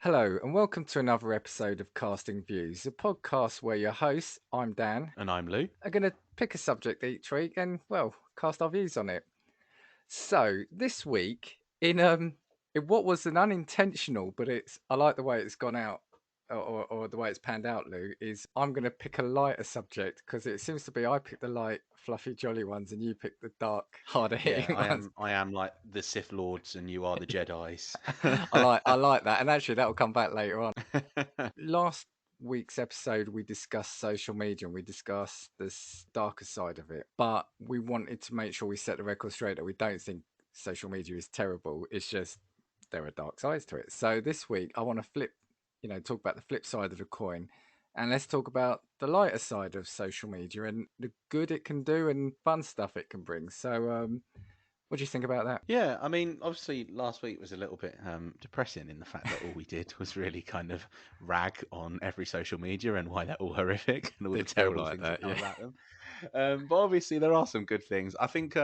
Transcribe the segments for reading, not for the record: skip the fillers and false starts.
Hello, and welcome to another episode of Casting Views, a podcast where your hosts, I'm Dan, And I'm Lou. are going to pick a subject each week and, well, cast our views on it. So, this week, in what was an unintentional, but I like the way it's gone out, or the way it's panned out, Lou, is I'm going to pick a lighter subject because it seems to be I pick the light, fluffy, jolly ones, and you pick the dark, harder Yeah, hitting I ones. am. I am like the Sith Lords, and you are the Jedi's. I like that, and actually that will come back later on. Last week's episode, we discussed social media and we discussed this darker side of it. But we wanted to make sure we set the record straight that we don't think social media is terrible. It's just there are dark sides to it. So this week, I want to talk about the flip side of the coin. And let's talk about the lighter side of social media and the good it can do and fun stuff it can bring. So, what do you think about that? Yeah, I mean, obviously, last week was a little bit depressing in the fact that all we did was really kind of rag on every social media and why they're all horrific and all the Did feel terrible like things that that, come yeah. about them. But obviously, there are some good things. I think,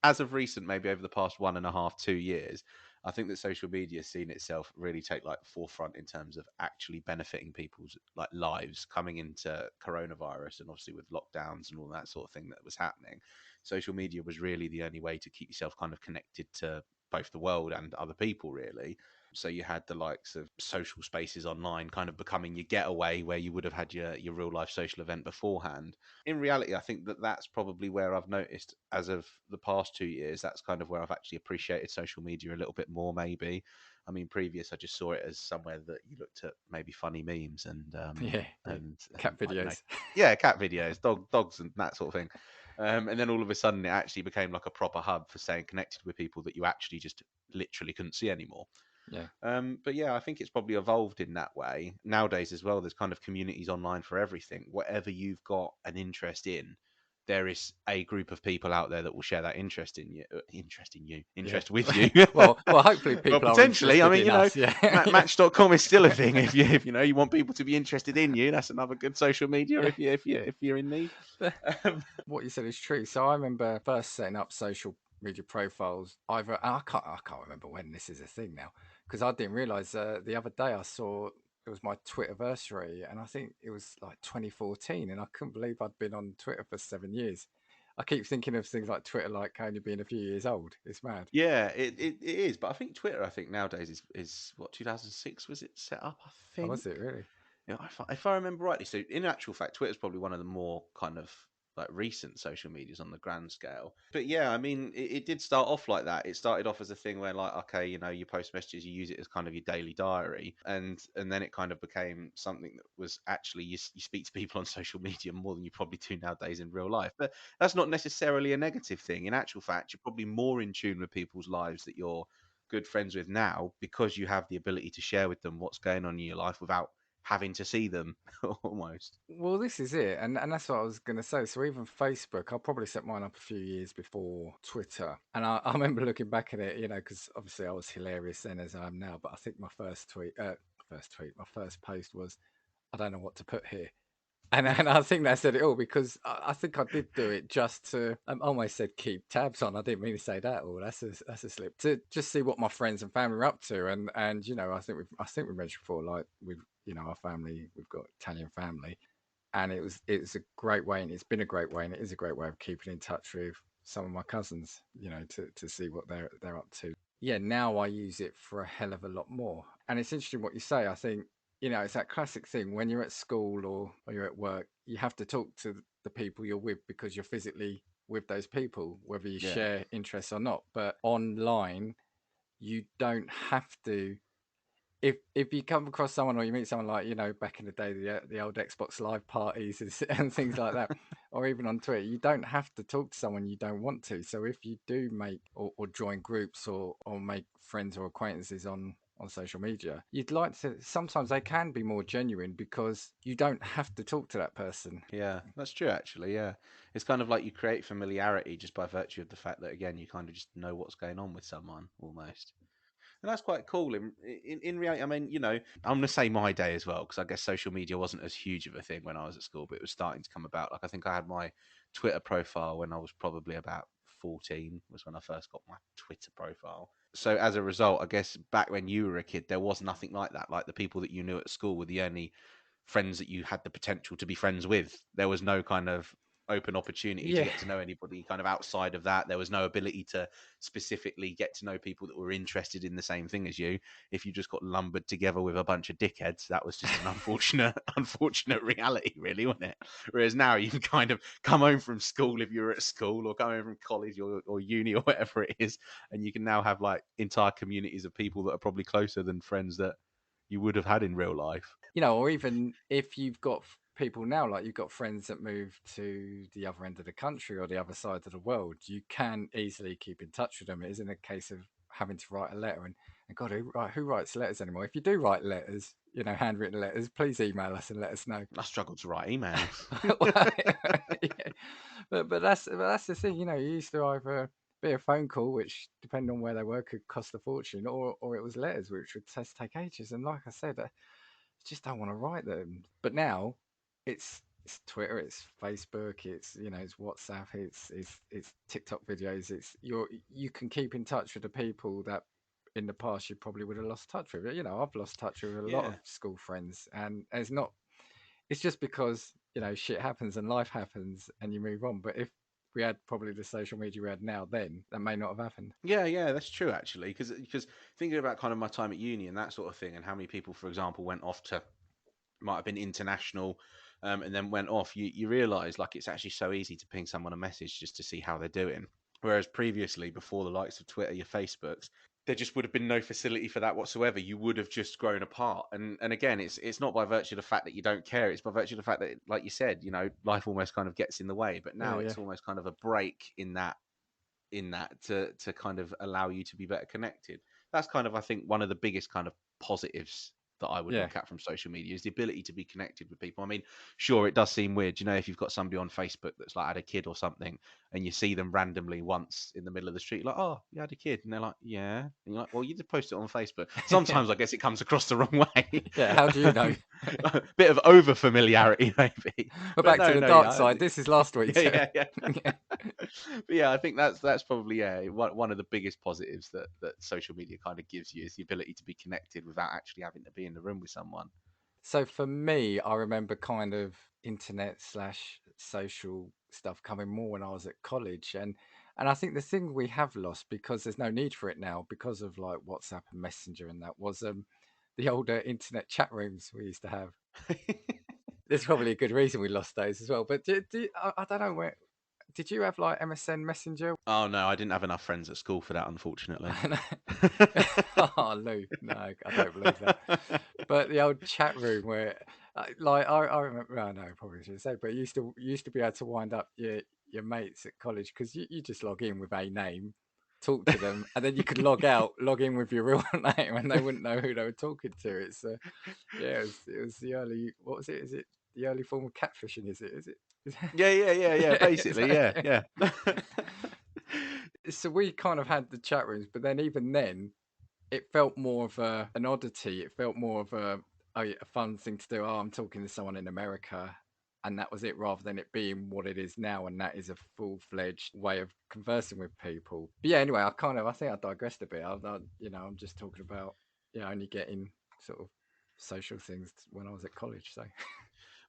as of recent, maybe over the past 1.5, 2 years, I think that social media has seen itself really take like forefront in terms of actually benefiting people's like lives coming into coronavirus and obviously with lockdowns and all that sort of thing that was happening. Social media was really the only way to keep yourself kind of connected to both the world and other people, really. So you had the likes of social spaces online kind of becoming your getaway where you would have had your real life social event beforehand. In reality, I think that that's probably where I've noticed as of the past 2 years, that's kind of where I've actually appreciated social media a little bit more, maybe. I mean, previous, I just saw it as somewhere that you looked at maybe funny memes and, Yeah, yeah. Cat I don't know, videos. yeah, cat videos, dogs and that sort of thing. And then all of a sudden, it actually became like a proper hub for staying connected with people that you actually just literally couldn't see anymore. Yeah. But yeah, I think it's probably evolved in that way. Nowadays as well, there's kind of communities online for everything. Whatever you've got an interest in, there is a group of people out there that will share that Yeah. interest with you. Well, hopefully Well, people are potentially, I interested mean, in us. Yeah. Yeah. Match.com is still a thing. If you know you want people to be interested in you, that's another good social media. Yeah. If you're in need. Um, What you said is true. So I remember first setting up social media profiles. I can't remember when this is a thing now because I didn't realize the other day I saw it was my Twitterversary and I think it was like 2014 and I couldn't believe I'd been on Twitter for 7 years. I keep thinking of things like Twitter like only being a few years old. It's mad. yeah, it is. But I think Twitter, I think nowadays is what 2006 was it set up? I Oh, think. was it really? Yeah, if I remember rightly, so in actual fact, Twitter's probably one of the more kind of like recent social medias on the grand scale. But yeah, I mean, it did start off like that. It started off as a thing where like, okay, you post messages, you use it as kind of your daily diary, and then it kind of became something that was actually you speak to people on social media more than you probably do nowadays in real life. But that's not necessarily a negative thing. In actual fact, you're probably more in tune with people's lives that you're good friends with now because you have the ability to share with them what's going on in your life without having to see them almost. Well, this is it, and that's what I was going to say. So even Facebook, I probably set mine up a few years before Twitter, and I remember looking back at it, because obviously I was hilarious then as I am now. But I think my first post was, I don't know what to put here, and I think that said it all because I think I did do it just to I almost said keep tabs on. I didn't mean to say that. Or that's a slip to just see what my friends and family are up to, and I think we mentioned before like we've our family we've got Italian family and it's a great way and it's been a great way and it is a great way of keeping in touch with some of my cousins to see what they're up to. Yeah, now I use it for a hell of a lot more, and it's interesting what you say. I think it's that classic thing when you're at school or you're at work, you have to talk to the people you're with because you're physically with those people whether you Yeah. share interests or not. But online you don't have to. If you come across someone or you meet someone like back in the day the old Xbox Live parties and things like that, or even on Twitter, you don't have to talk to someone you don't want to. So if you do make or join groups or make friends or acquaintances on social media, you'd like to. Sometimes they can be more genuine because you don't have to talk to that person. Yeah, that's true actually. Yeah. It's kind of like you create familiarity just by virtue of the fact that again you kind of just know what's going on with someone almost. And that's quite cool in reality. I mean, I'm going to say my day as well because I guess social media wasn't as huge of a thing when I was at school, but it was starting to come about. Like I think I had my Twitter profile when I was probably about 14 was when I first got my Twitter profile. So as a result, I guess back when you were a kid, there was nothing like that. Like the people that you knew at school were the only friends that you had the potential to be friends with. There was no kind of open opportunity to Yeah, get to know anybody kind of outside of that. There was no ability to specifically get to know people that were interested in the same thing as you. If you just got lumbered together with a bunch of dickheads, that was just an unfortunate, unfortunate reality, really, wasn't it? Whereas now you can kind of come home from school if you're at school, or come home from college or uni or whatever it is, and you can now have like entire communities of people that are probably closer than friends that you would have had in real life. or even if you've got people now, like you've got friends that move to the other end of the country or the other side of the world, you can easily keep in touch with them. It isn't a case of having to write a letter. And God, who writes letters anymore? If you do write letters, handwritten letters, please email us and let us know. I struggle to write emails. Well, yeah. But that's the thing, you used to either be a phone call, which depending on where they were could cost a fortune, or it was letters, which would take ages. And like I said, I just don't want to write them. But now it's Twitter, it's Facebook, it's WhatsApp, it's TikTok videos. You can keep in touch with the people that in the past you probably would have lost touch with. I've lost touch with a lot Yeah. of school friends, and it's just because shit happens and life happens and you move on. But if we had probably the social media we had now, then that may not have happened. Yeah, yeah, that's true actually. Because thinking about kind of my time at uni and that sort of thing, and how many people, for example, went off to might have been international, and then went off, you realise like it's actually so easy to ping someone a message just to see how they're doing. Whereas previously, before the likes of Twitter, your Facebooks, there just would have been no facility for that whatsoever. You would have just grown apart. And again, it's not by virtue of the fact that you don't care. It's by virtue of the fact that, like you said, life almost kind of gets in the way. But Yeah, now yeah, it's almost kind of a break in that to kind of allow you to be better connected. That's kind of, I think, one of the biggest kind of positives that I would yeah, look at from social media is the ability to be connected with people. I mean, sure, it does seem weird, if you've got somebody on Facebook that's like had a kid or something, and you see them randomly once in the middle of the street, like, oh, you had a kid, and they're like, yeah, and you're like, well, you did post it on Facebook. yeah. Sometimes I guess it comes across the wrong way. Yeah, how do you know? A bit of over familiarity, maybe, We're but back to no, the no, dark yeah, side. This is last yeah, week's. yeah, yeah. Yeah. But yeah, I think that's probably one of the biggest positives that social media kind of gives you is the ability to be connected without actually having to be in the room with someone. So for me, I remember kind of internet slash social stuff coming more when I was at college, and I think the thing we have lost because there's no need for it now because of like WhatsApp and Messenger and that was the older internet chat rooms we used to have. There's probably a good reason we lost those as well. But I don't know where did you have like MSN Messenger? Oh no, I didn't have enough friends at school for that, unfortunately. Oh, Lou, no, I don't believe that. But the old chat room where, like, I remember. Well, no, I probably shouldn't say, but you used to be able to wind up your mates at college because you just log in with a name, talk to them, and then you could log out, log in with your real name, and they wouldn't know who they were talking to. It's yeah, it was the early. What was it? Is it the early form of catfishing? Is it? Is it? Yeah, yeah, yeah, yeah. Yeah, Basically, yeah, exactly. yeah. So we kind of had the chat rooms, but then even then, it felt more of an oddity. It felt more of a fun thing to do. Oh, I'm talking to someone in America, and that was it, rather than it being what it is now, and that is a full-fledged way of conversing with people. But yeah, anyway, I think I digressed a bit. I'm just talking about only getting sort of social things when I was at college. So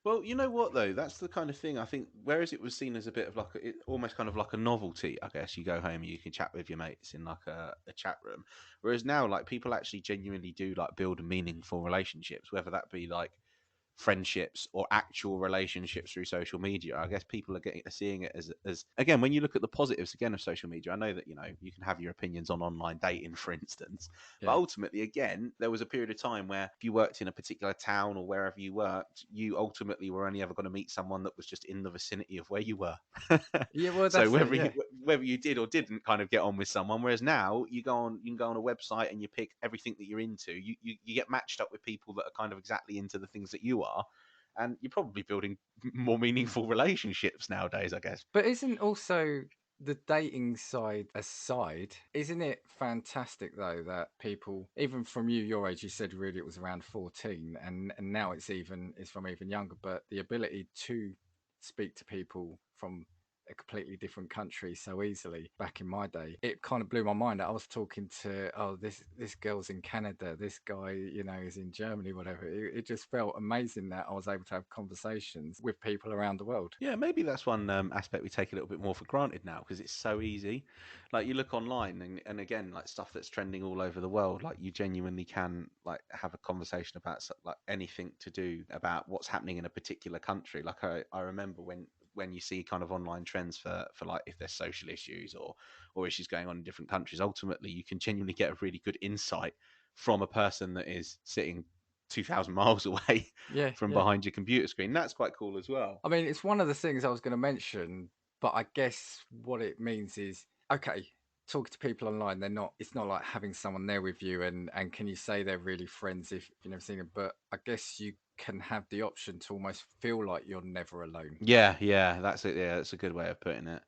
Well, you know what though? That's the kind of thing I think. Whereas it was seen as a bit of like almost kind of like a novelty, I guess. You go home and you can chat with your mates in like a chat room. Whereas now, like people actually genuinely do like build meaningful relationships, whether that be like friendships or actual relationships through social media. I guess people are seeing it as again, when you look at the positives again of social media. I know that you can have your opinions on online dating, for instance, but yeah, ultimately, again, there was a period of time where if you worked in a particular town or wherever you worked, you ultimately were only ever going to meet someone that was just in the vicinity of where you were. yeah. Well, So that's it. Yeah. whether you did or didn't kind of get on with someone, whereas now you can go on a website and you pick everything that you're into. You get matched up with people that are kind of exactly into the things that you are, and you're probably building more meaningful relationships nowadays, I guess. But isn't also the dating side aside, isn't it fantastic though that people, even from your age, you said really it was around 14, and now it's from even younger, but the ability to speak to people from a completely different country so easily back in my day. It kind of blew my mind that I was talking to, oh, this girl's in Canada, this guy, is in Germany, whatever. It just felt amazing that I was able to have conversations with people around the world. Yeah, maybe that's one aspect we take a little bit more for granted now because it's so easy. Like you look online and again, like stuff that's trending all over the world, like you genuinely can like have a conversation about like anything to do about what's happening in a particular country. Like I remember when you see kind of online trends for like if there's social issues or issues going on in different countries, ultimately you can genuinely get a really good insight from a person that is sitting 2,000 miles away Yeah, from yeah. behind your computer screen. That's quite cool as well. I mean, it's one of the things I was going to mention, but I guess what it means is okay, talking to people online, it's not like having someone there with you and can you say they're really friends if you've never seen them, but I guess you can have the option to almost feel like you're never alone. Yeah, yeah, that's it. Yeah, that's a good way of putting it.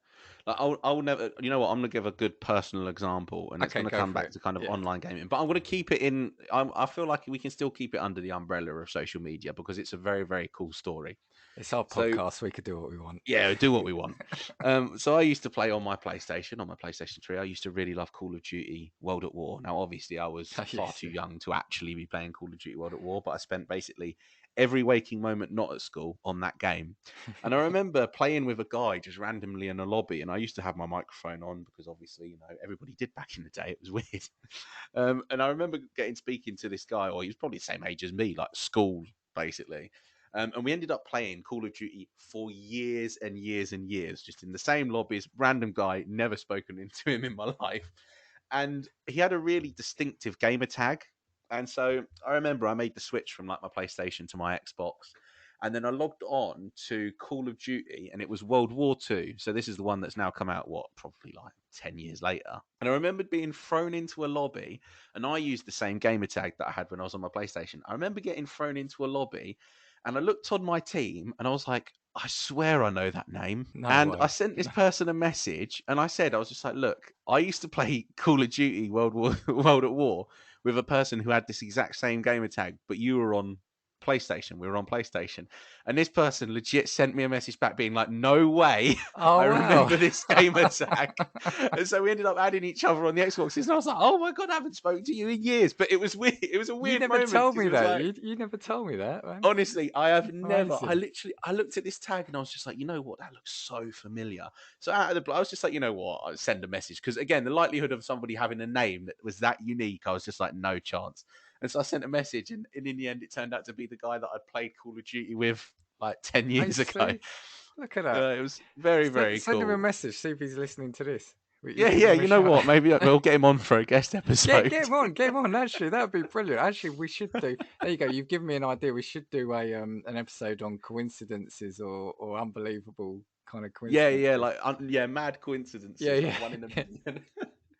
Like, I'll never. You know what? I'm gonna give a good personal example, and it's Okay, gonna go come for back it. to kind of Yeah. online gaming, but I'm gonna keep it in. I feel like we can still keep it under the umbrella of social media because it's a very, very cool story. It's our So podcast. We could do what we want. yeah, do what we want. So I used to play on my PlayStation 3. I used to really love Call of Duty World at War. Now, obviously, I was far Yes, too yeah. young to actually be playing Call of Duty World at War, but I spent basically every waking moment not at school on that game. And I remember playing with a guy just randomly in a lobby, and I used to have my microphone on because obviously, everybody did back in the day. It was weird. And I remember speaking to this guy, or he was probably the same age as me, like school, basically. And we ended up playing Call of Duty for years and years and years, just in the same lobbies. Random guy, never spoken into him in my life. And he had a really distinctive gamer tag. And so I remember I made the switch from like my PlayStation to my Xbox. And then I logged on to Call of Duty and it was World War II. So this is the one that's now come out, what, probably like 10 years later. And I remembered being thrown into a lobby and I used the same gamer tag that I had when I was on my PlayStation. I remember getting thrown into a lobby and I looked on my team and I was like, I swear I know that name. No And I way. sent this person a message and I said, I was just like, look, I used to play Call of Duty World at War with a person who had this exact same gamer tag, but you were on PlayStation. We were on PlayStation. And this person legit sent me a message back being like, no way. I Oh wow. remember this gamer tag. And so we ended up adding each other on the Xboxes. And I was like, oh my God, I haven't spoken to you in years. But it was weird. It was a You weird never moment told because me it was that. like, You never told me that, man. honestly, I have never. Amazing. I looked at this tag and I was just like, you know what? That looks so familiar. So out of the blue, I was just like, you know what? I'll send a message because again, the likelihood of somebody having a name that was that unique, I was just like, no chance. And so I sent a message, and in the end, it turned out to be the guy that I played Call of Duty with like 10 I years ago. see. Look at that. It was very, very Send him a cool. message. See if he's listening to this. You Yeah, give yeah. him a You know shout. what? Maybe we'll get him on for a guest episode. Get him on. Get him on. Actually, that would be brilliant. Actually, we should do. There you go. You've given me an idea. We should do an episode on coincidences or unbelievable kind of Yeah, yeah. coincidences. Like, yeah, mad Yeah, coincidences, yeah. like one in a million.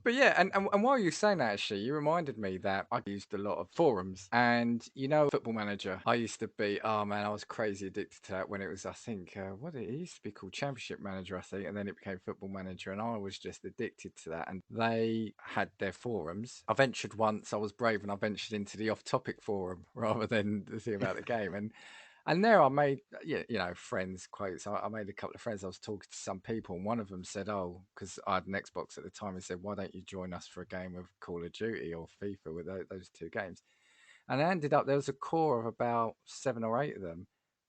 But yeah, and while you were saying that, actually, you reminded me that I used a lot of forums, and Football Manager. I used to be, oh man, I was crazy addicted to that when it was, I think, what it used to be called Championship Manager, I think, and then it became Football Manager, and I was just addicted to that. And they had their forums. I ventured once, I was brave, and I ventured into the off-topic forum rather than the thing about the game, and there I made, yeah, friends, quotes. I made a couple of friends. I was talking to some people, and one of them said, oh, because I had an Xbox at the time, he said, why don't you join us for a game of Call of Duty or FIFA with those two games? And I ended up, there was a core of about 7 or 8 of them.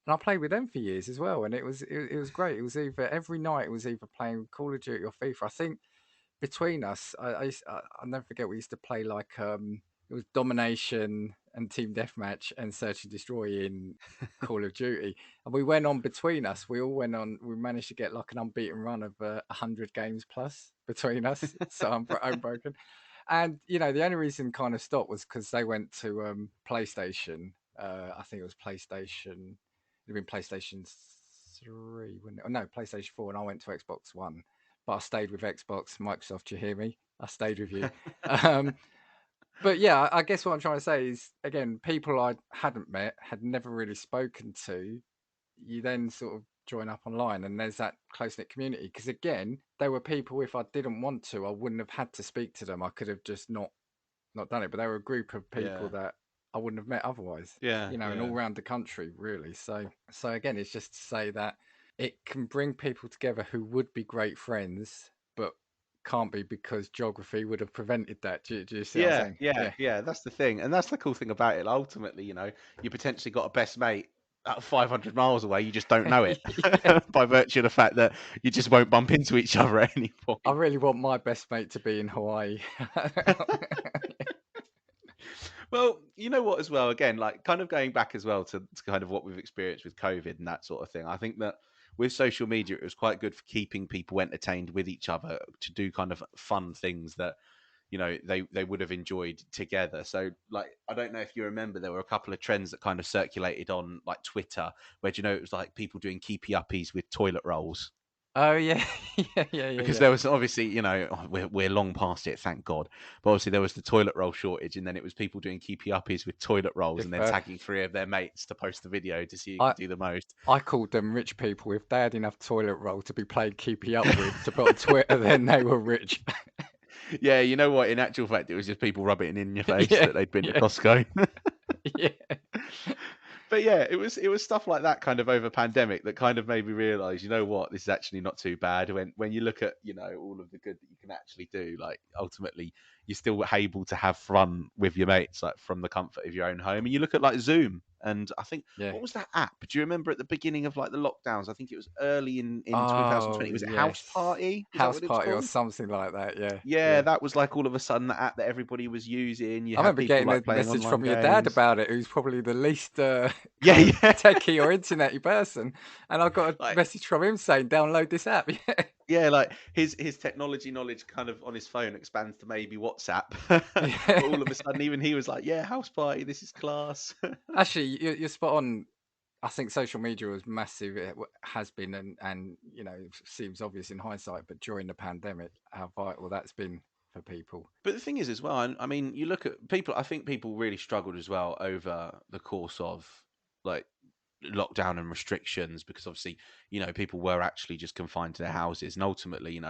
And I played with them for years as well. And it was great. It was either every night, it was either playing Call of Duty or FIFA. I think between us, I'll never forget, we used to play like it was domination and team deathmatch and search and destroy in Call of Duty, and we went on between us. We all went on. We managed to get like an unbeaten run of 100 games plus between us. So I'm unbroken. And the only reason kind of stopped was because they went to PlayStation. I think it was PlayStation. It'd been PlayStation 3, wouldn't it? Oh, no, PlayStation 4, and I went to Xbox One. But I stayed with Xbox. Microsoft, you hear me? I stayed with you. Um, but yeah, I guess what I'm trying to say is, again, people I hadn't met, had never really spoken to, you then sort of join up online, and there's that close knit community. Because again, there were people, if I didn't want to, I wouldn't have had to speak to them. I could have just not done it. But there were a group of people Yeah, that I wouldn't have met otherwise. yeah, And all yeah. around the country, really. So again, it's just to say that it can bring people together who would be great friends, but can't be because geography would have prevented that. Do you see what I'm Yeah, saying? yeah, Yeah. yeah. That's the thing, and that's the cool thing about it. Ultimately, you potentially got a best mate at 500 miles away. You just don't know it Yeah. by virtue of the fact that you just won't bump into each other at any I point. really want my best mate to be in Hawaii. Well, you know what, as well, again, like kind of going back as well to kind of what we've experienced with COVID and that sort of thing. I think that with social media, it was quite good for keeping people entertained with each other to do kind of fun things that they would have enjoyed together. So like, I don't know if you remember, there were a couple of trends that kind of circulated on like Twitter where it was like people doing keepy uppies with toilet rolls. Oh yeah, yeah, yeah, yeah, Because yeah. there was obviously, we're long past it, thank God. But obviously there was the toilet roll shortage, and then it was people doing keepy uppies with toilet rolls, If and then tagging three of their mates to post the video to see who I could do the most. I called them rich people. If they had enough toilet roll to be played keepy up with to put on Twitter, then they were rich. Yeah, you know what? In actual fact, it was just people rubbing it in your face Yeah, that they'd been to yeah, Costco. yeah, But yeah, it was stuff like that kind of over pandemic that kind of made me realize, you know what, this is actually not too bad. When you look at all of the good that you can actually do, like ultimately you're still able to have fun with your mates, like from the comfort of your own home. And you look at like Zoom, and I think, yeah. what was that app? Do you remember at the beginning of like the lockdowns? I think it was early in Oh 2020. Was it House yes, Party? Was that house what it was party or called? something like that. Yeah, Yeah, yeah. that was like all of a sudden the app that everybody was using. You I had remember people getting a like playing message online from your dad games. about it, who's probably the least Yeah, kind of yeah. techie or internety person, and I got a Like, message from him saying, "Download this app." yeah, like his technology knowledge kind of on his phone expands to maybe WhatsApp, Yeah. but all of a sudden, even he was like, "Yeah, house party, this is class." Actually, you're spot on. I think social media was massive. It has been, and seems obvious in hindsight, but during the pandemic, how vital that's been for people. But the thing is, as well, I mean, you look at people. I think people really struggled as well over the course of like lockdown and restrictions because obviously, people were actually just confined to their houses, and ultimately,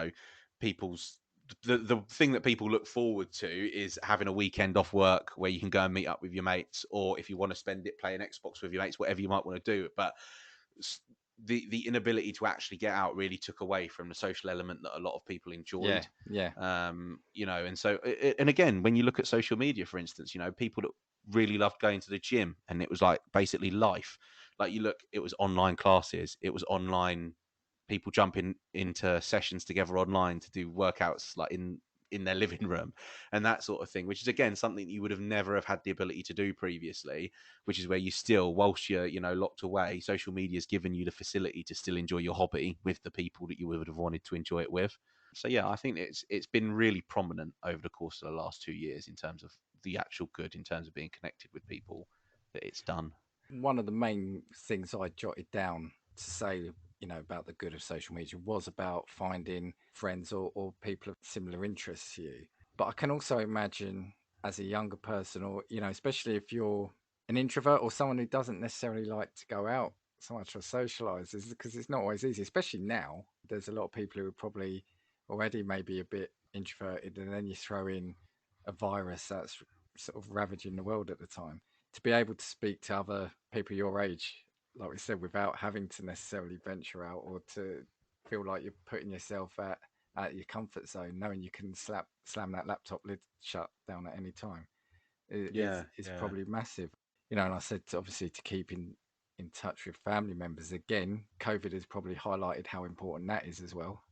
people's the thing that people look forward to is having a weekend off work where you can go and meet up with your mates, or if you want to spend it playing Xbox with your mates, whatever you might want to do. But the inability to actually get out really took away from the social element that a lot of people Yeah, enjoyed. yeah, And so, and again, when you look at social media, for instance, people that really loved going to the gym, and it was like basically life. Like you look, it was online classes, it was online people jumping into sessions together online to do workouts like in their living room and that sort of thing, which is again something you would have never have had the ability to do previously, which is where you still, whilst you're locked away, social media has given you the facility to still enjoy your hobby with the people that you would have wanted to enjoy it with. So yeah, I think it's been really prominent over the course of the last 2 years in terms of the actual good, in terms of being connected with people, that it's done. one of the main things I jotted down to say, about the good of social media was about finding friends or people of similar interests to you. But I can also imagine as a younger person, or, especially if you're an introvert or someone who doesn't necessarily like to go out so much or socialize, is because it's not always easy, especially now. There's a lot of people who are probably already maybe a bit introverted, and then you throw in a virus that's sort of ravaging the world at the time to be able to speak to other people your age, like we said, without having to necessarily venture out or to feel like you're putting yourself at your comfort zone, knowing you can slam that laptop lid shut down at any time, Yeah, is yeah. probably massive. And I said obviously to keep in touch with family members. Again, COVID has probably highlighted how important that is as well.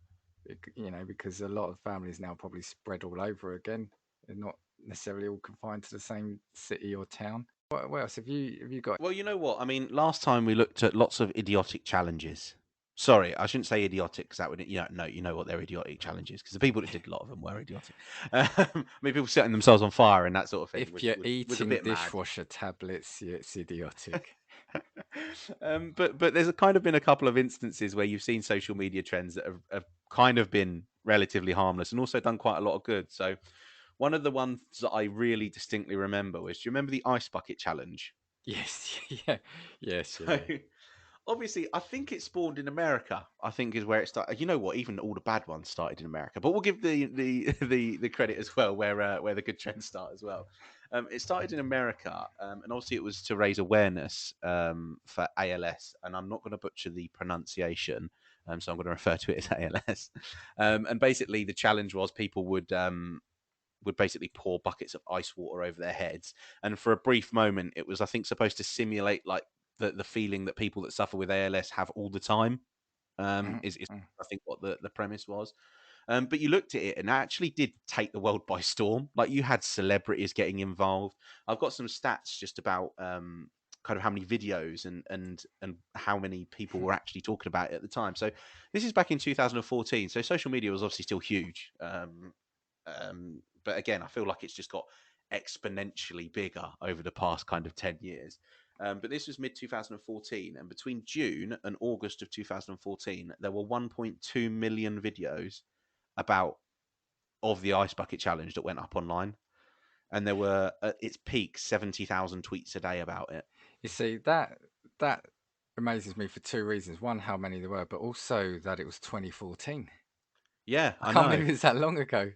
Because a lot of families now probably spread all over again. They're not necessarily all confined to the same city or town. What else have you got? Well, you know what? I mean, last time we looked at lots of idiotic challenges. Sorry, I shouldn't say idiotic because that would, no, you know what their idiotic challenges, because the people that did a lot of them were idiotic. I mean, people setting themselves on fire and that sort of thing If was you're was a eating bit mad. dishwasher tablets, it's idiotic. But there's a kind of been a couple of instances where you've seen social media trends that have kind of been relatively harmless and also done quite a lot of good. So one of the ones that I really distinctly remember was, do you remember the ice bucket challenge? Yes, yeah, yes, yeah, So yeah. obviously, I think it spawned in America. I think is where it started. You know what? Even all the bad ones started in America. But we'll give the the credit as well, where the good trends start as well. It started in America, and obviously it was to raise awareness for ALS. And I'm not going to butcher the pronunciation, so I'm going to refer to it as ALS. And basically, the challenge was people would basically pour buckets of ice water over their heads, and for a brief moment, it was, I think, supposed to simulate like the feeling that people that suffer with ALS have all the time. Mhm, Is mm. I think what the premise was. But you looked at it and it actually did take the world by storm. Like you had celebrities getting involved. I've got some stats just about kind of how many videos and how many people were actually talking about it at the time. So this is back in 2014. So social media was obviously still huge. But again, I feel like it's just got exponentially bigger over the past kind of 10 years. But this was mid 2014, and between June and August of 2014, there were 1.2 million videos about of the ice bucket challenge that went up online, and there were at its peak 70,000 tweets a day about it. You see, that amazes me for two reasons. One, how many there were, but also that it was 2014. Yeah, I I can't know. believe it's that long ago.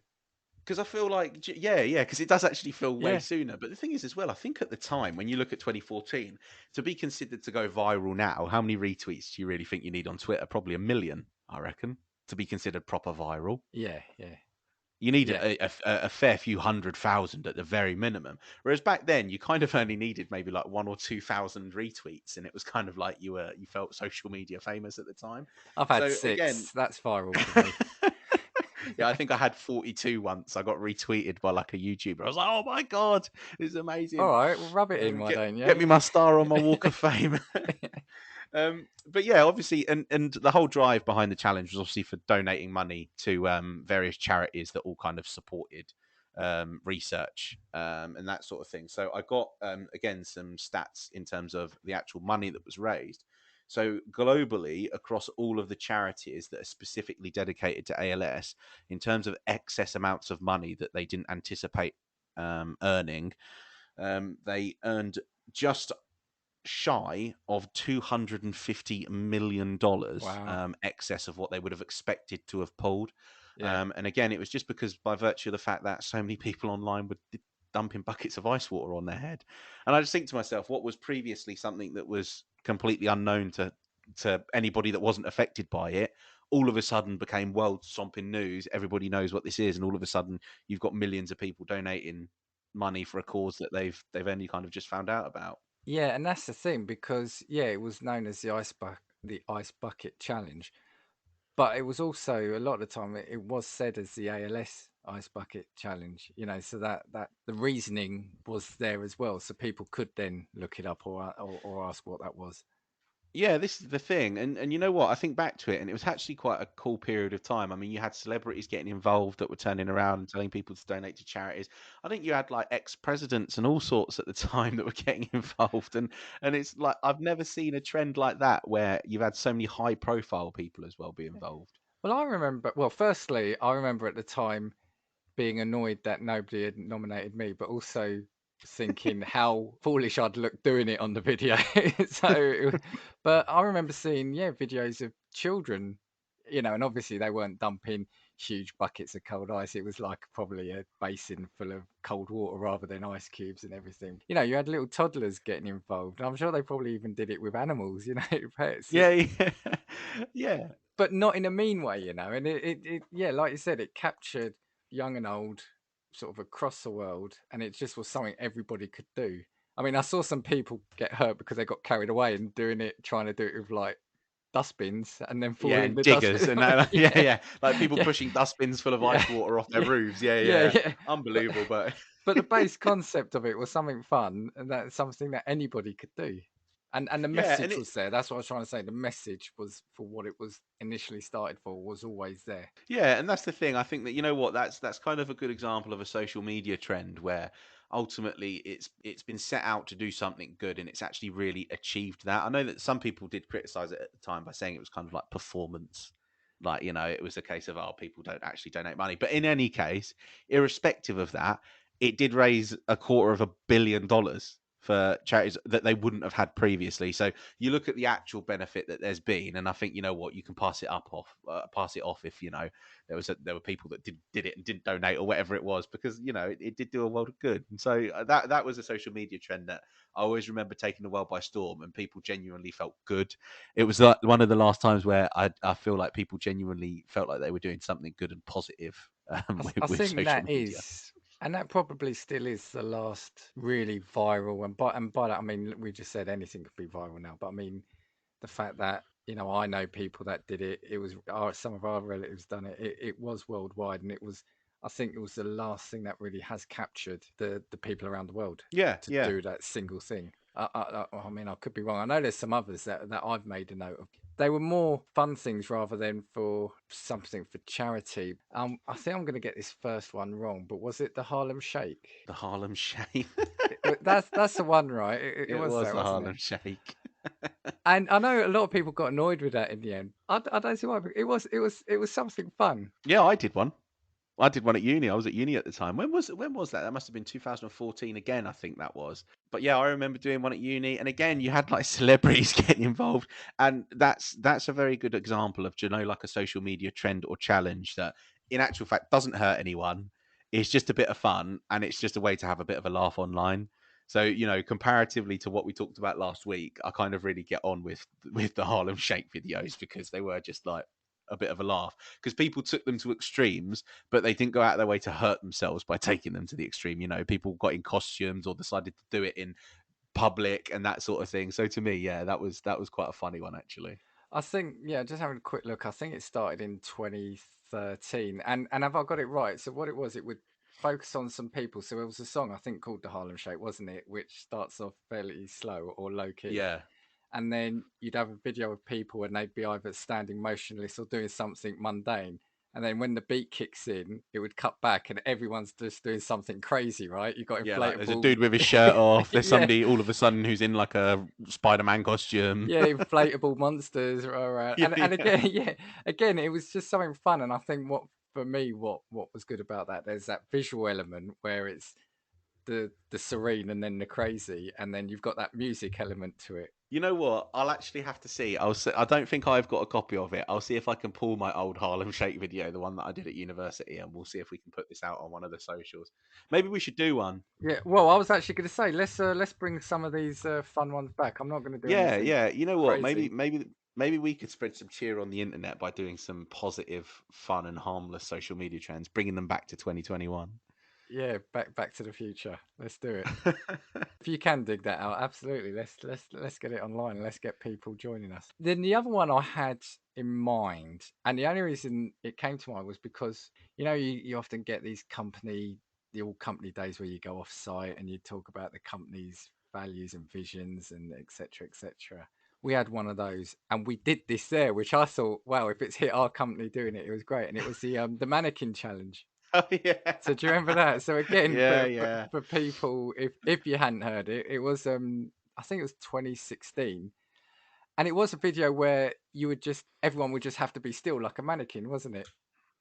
Because I feel like, yeah, because it does actually feel way Yeah. sooner. But the thing is, as well, I think at the time, when you look at 2014, to be considered to go viral now, how many retweets do you really think you need on Twitter? Probably a million, I reckon, to be considered proper viral. Yeah, yeah, You need yeah. a fair few 100,000 at the very minimum. Whereas back then, you kind of only needed maybe like 1 or 2 thousand retweets, and it was kind of like you felt social media famous at the time. I've had So again, 6. That's viral for me. yeah, I think I had 42 once. I got retweeted by like a YouTuber. I was like, oh my god, this is All amazing. right, well, rub it in, why Get don't get you? me my star on my Walk of Fame. But yeah, obviously, and the whole drive behind the challenge was obviously for donating money to various charities that all kind of supported research and that sort of thing. So I got again some stats in terms of the actual money that was raised. So globally, across all of the charities that are specifically dedicated to ALS, in terms of excess amounts of money that they didn't anticipate earning, they earned just shy of $250 million Wow. excess of what they would have expected to have pulled. Yeah. And again, it was just because by virtue of the fact that so many people online were dumping buckets of ice water on their head. And I just think to myself, what was previously something that was completely unknown to anybody that wasn't affected by it, all of a sudden became world stomping news. Everybody knows what this is, and all of a sudden you've got millions of people donating money for a cause that they've only kind of just found out about. Yeah, and that's the thing because yeah, it was known as the ice bucket challenge, but it was also a lot of the time it was said as the ALS ice bucket challenge. So that the reasoning was there as well, so people could then look it up or ask what that was. Yeah, this is the thing, and you know what? I think back to it, and it was actually quite a cool period of time. I mean, you had celebrities getting involved that were turning around and telling people to donate to charities. I think you had like ex-presidents and all sorts at the time that were getting involved, and it's like I've never seen a trend like that where you've had so many high-profile people as well be involved. Well, I remember. Well, firstly, I remember at the time being annoyed that nobody had nominated me, but also thinking how foolish I'd look doing it on the video. But I remember seeing, yeah, videos of children, and obviously they weren't dumping huge buckets of cold ice. It was like probably a basin full of cold water rather than ice cubes and everything. You had little toddlers getting involved. I'm sure they probably even did it with animals, pets. Yeah, yeah, yeah. But not in a mean way, and yeah, like you said, it captured young and old sort of across the world, and it just was something everybody could do. I mean, I saw some people get hurt because they got carried away and trying to do it with like dustbins and then fall Yeah, in and the diggers dustbin. and that. Yeah, Yeah, yeah. Like people yeah, pushing dustbins full of yeah, ice water off their yeah, roofs. Yeah, yeah, yeah, yeah. yeah. But Unbelievable, but but the base concept of it was something fun, and that's something that anybody could do. And the yeah, and message it was there. That's what I was trying to say. The message was for what it was initially started for was always there. yeah, and that's the thing. I think that you know what that's kind of a good example of a social media trend where ultimately it's been set out to do something good and it's actually really achieved that. I know that some people did criticize it at the time by saying it was kind of like performance. Like, it was a case of people don't actually donate money. But in any case, irrespective of that, it did raise $250 million. for charities that they wouldn't have had previously. So you look at the actual benefit that there's been, and I think you know what, you can pass it off if you know there were people that did it and didn't donate or whatever it was, because you know it did do a world of good. And so that was a social media trend that I always remember taking the world by storm, and people genuinely felt good. It was like one of the last times where I feel like people genuinely felt like they were doing something good and positive I with think social that media. is, and that probably still is the last really viral. And by that I mean we just said anything could be viral now, but I mean the fact that I know people that did it. It was some of our relatives done it. It was worldwide, and it was. I think it was the last thing that really has captured the people around the world Yeah, to yeah. do that single thing. I mean, I could be wrong. I know there's some others that I've made a note of. They were more fun things rather than for something for charity. I think I'm going to get this first one wrong, but was it the Harlem Shake? The Harlem Shake. That's the one, right? It It was was that, the wasn't it? Harlem Shake. And I know a lot of people got annoyed with that in the end. I don't see why. But it was something fun. Yeah, I did one. I did one at uni. I was at uni at the time. When was that? That must have been 2014 again, I think that was. But yeah, I remember doing one at uni, and again, you had like celebrities getting involved, and that's a very good example of, you know, like a social media trend or challenge that, in actual fact, doesn't hurt anyone. It's just a bit of fun, and it's just a way to have a bit of a laugh online. So, you know, comparatively to what we talked about last week, I kind of really get on with the Harlem Shake videos, because they were just like a bit of a laugh, because people took them to extremes, but they didn't go out of their way to hurt themselves by taking them to the extreme. You know, people got in costumes or decided to do it in public and that sort of thing. So to me, yeah, that was quite a funny one actually. I think, yeah, just having a quick look. I think it started in 2013. And have I got it right? So what it was, it would focus on some people. So it was a song I think called the Harlem Shake, wasn't it? Which starts off fairly slow or low key. Yeah, And then you'd have a video of people and they'd be either standing motionless or doing something mundane. And then when the beat kicks in, it would cut back and everyone's just doing something crazy, right? You got yeah. Like there's a inflatable, dude with his shirt off. There's yeah, somebody all of a sudden who's in like a Spider-Man costume. yeah, inflatable monsters around. Yeah, And yeah. again, yeah, again, it was just something fun. And I think for me, what was good about that, there's that visual element where it's the serene and then the crazy, and then you've got that music element to it. You know what? I'll actually have to see. I don't think I've got a copy of it. I'll see if I can pull my old Harlem Shake video, the one that I did at university, and we'll see if we can put this out on one of the socials. Maybe we should do one. Yeah, well, I was actually going to say let's bring some of these fun ones back. I'm not going to do Yeah, anything yeah. You know what? Maybe, crazy. maybe, maybe we could spread some cheer on the internet by doing some positive, fun, and harmless social media trends, bringing them back to 2021. Yeah, back to the future. Let's do it. If you can dig that out, absolutely. Let's get it online. Let's get people joining us. Then the other one I had in mind, and the only reason it came to mind was because you often get these the all company days where you go off site and you talk about the company's values and visions and etc. etc. We had one of those, and we did this there, which I thought, wow, if it's hit our company doing it, it was great, and it was the mannequin challenge. Oh yeah, So do you remember that? So again, yeah, for yeah, for people, if you hadn't heard it, it was I think it was 2016, and it was a video where everyone would just have to be still like a mannequin, wasn't it?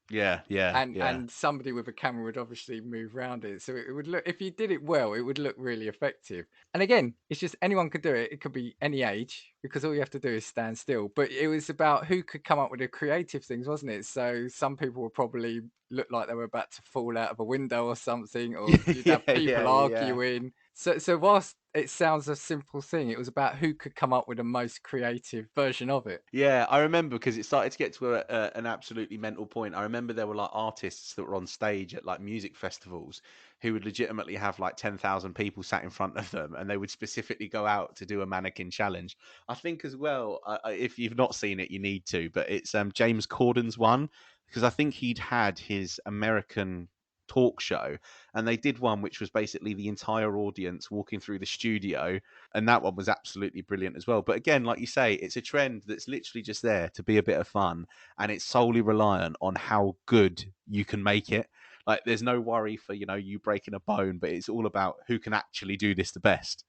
yeah, yeah, yeah. And somebody with a camera would obviously move around it, so it would look, if you did it well, it would look really effective. And again, it's just anyone could do it. It could be any age, because all you have to do is stand still. But it was about who could come up with the creative things, wasn't it? So some people would probably look like they were about to fall out of a window or something, or you'd Yeah, have yeah, people yeah. arguing. So whilst it sounds a simple thing, it was about who could come up with the most creative version of it. Yeah, I remember because it started to get to an absolutely mental point. I remember there were like artists that were on stage at like music festivals who would legitimately have like 10,000 people sat in front of them, and they would specifically go out to do a mannequin challenge. I think as well, if you've not seen it, you need to, but it's James Corden's one, because I think he'd had his American talk show, and they did one which was basically the entire audience walking through the studio, and that one was absolutely brilliant as well. But again, like you say, it's a trend that's literally just there to be a bit of fun, and it's solely reliant on how good you can make it. Like there's no worry for, you breaking a bone, but it's all about who can actually do this the best.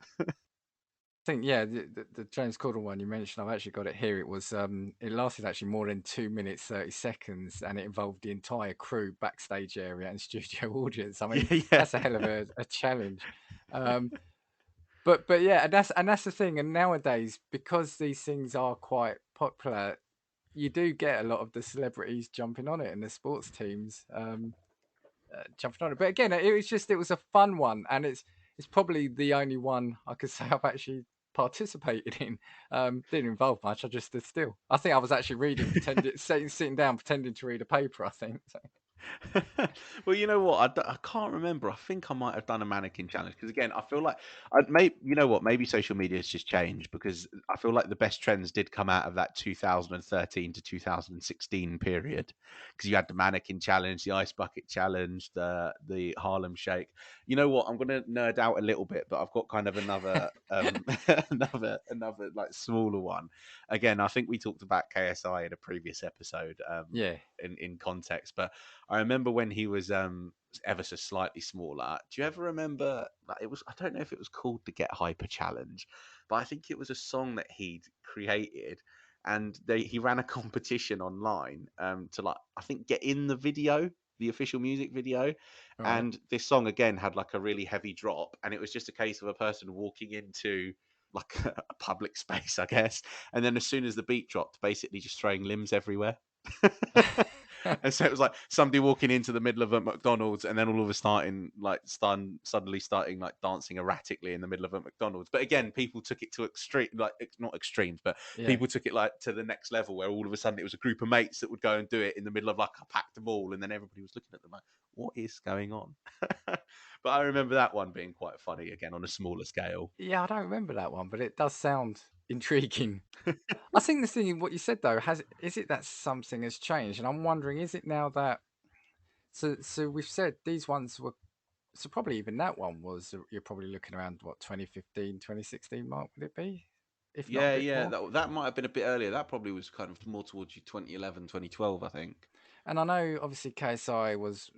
Think, yeah, the James Corden one you mentioned, I've actually got it here. It was it lasted actually more than 2 minutes 30 seconds, and it involved the entire crew, backstage area, and studio audience. I mean, Yeah, yeah. that's a hell of a challenge. Um, but yeah, and that's the thing. And nowadays, because these things are quite popular, you do get a lot of the celebrities jumping on it and the sports teams jumping on it. But again, it was a fun one, and it's probably the only one I could say I've actually participated in. Didn't involve much. I just stood still. I think I was actually reading, pretending, sitting down, pretending to read a paper. I think. So. Well, you know what? I can't remember. I think I might have done a mannequin challenge because, again, I feel like you know what? Maybe social media has just changed because I feel like the best trends did come out of that 2013 to 2016 period because you had the mannequin challenge, the ice bucket challenge, the Harlem Shake. You know what? I'm going to nerd out a little bit, but I've got kind of another another like smaller one. Again, I think we talked about KSI in a previous episode. Yeah. In context, but I remember when he was ever so slightly smaller. Do you ever remember? Like, it was, I don't know if it was called the Get Hyper Challenge, but I think it was a song that he'd created, and he ran a competition online to, like, I think, get in the video, the official music video, Right. and this song again had like a really heavy drop, and it was just a case of a person walking into like a public space, I guess, and then as soon as the beat dropped, basically just throwing limbs everywhere. And so it was like somebody walking into the middle of a McDonald's, and then all of a suddenly starting like dancing erratically in the middle of a McDonald's. But again, people took it to extreme, like not extremes, but Yeah. people took it like to the next level, where all of a sudden it was a group of mates that would go and do it in the middle of like a packed mall, and then everybody was looking at them like, "What is going on?" But I remember that one being quite funny again on a smaller scale. Yeah, I don't remember that one, but it does sound intriguing. I think the thing in what you said though has is it that something has changed, and I'm wondering is it now that so we've said these ones were so probably even that one was you're probably looking around what 2015, 2016 mark would it be, if not a Yeah, bit yeah, more. that might have been a bit earlier. That probably was kind of more towards you 2011, 2012, I think. And I know obviously KSI was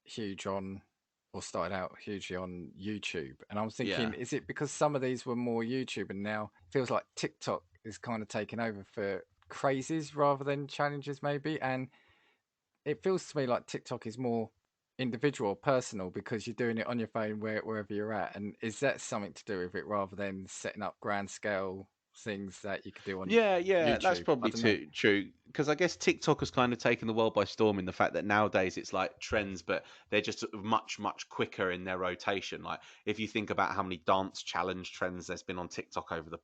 huge on or started out hugely on YouTube, and I'm thinking Yeah. is it because some of these were more YouTube and now it feels like TikTok is kind of taking over for crazes rather than challenges maybe, and it feels to me like TikTok is more individual, personal, because you're doing it on your phone wherever you're at. And is that something to do with it rather than setting up grand scale things that you could do on Yeah, yeah, that's YouTube? I probably don't know. too true because I guess TikTok has kind of taken the world by storm in the fact that nowadays it's like trends, but they're just much, much quicker in their rotation. Like if you think about how many dance challenge trends there's been on TikTok over the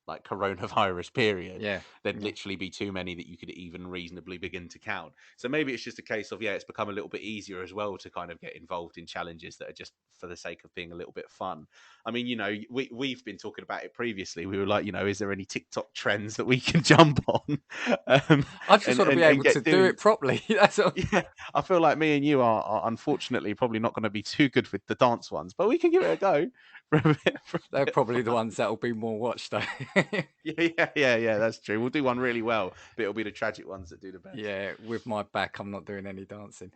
like coronavirus period, Yeah, there'd yeah. literally be too many that you could even reasonably begin to count. So maybe it's just a case of, yeah, it's become a little bit easier as well to kind of get involved in challenges that are just for the sake of being a little bit fun. I mean, we've been talking about it previously. We were like, is there any TikTok trends that we can jump on, um, I just and, want to be and and able to get do doing? it properly. That's all. Yeah, I feel like me and you are unfortunately probably not going to be too good with the dance ones, but we can give it a go for a They're bit of probably the fun. ones that will be more watched, though. Yeah, yeah, yeah, yeah. That's true. We'll do one really well, but it'll be the tragic ones that do the best. Yeah, with my back, I'm not doing any dancing.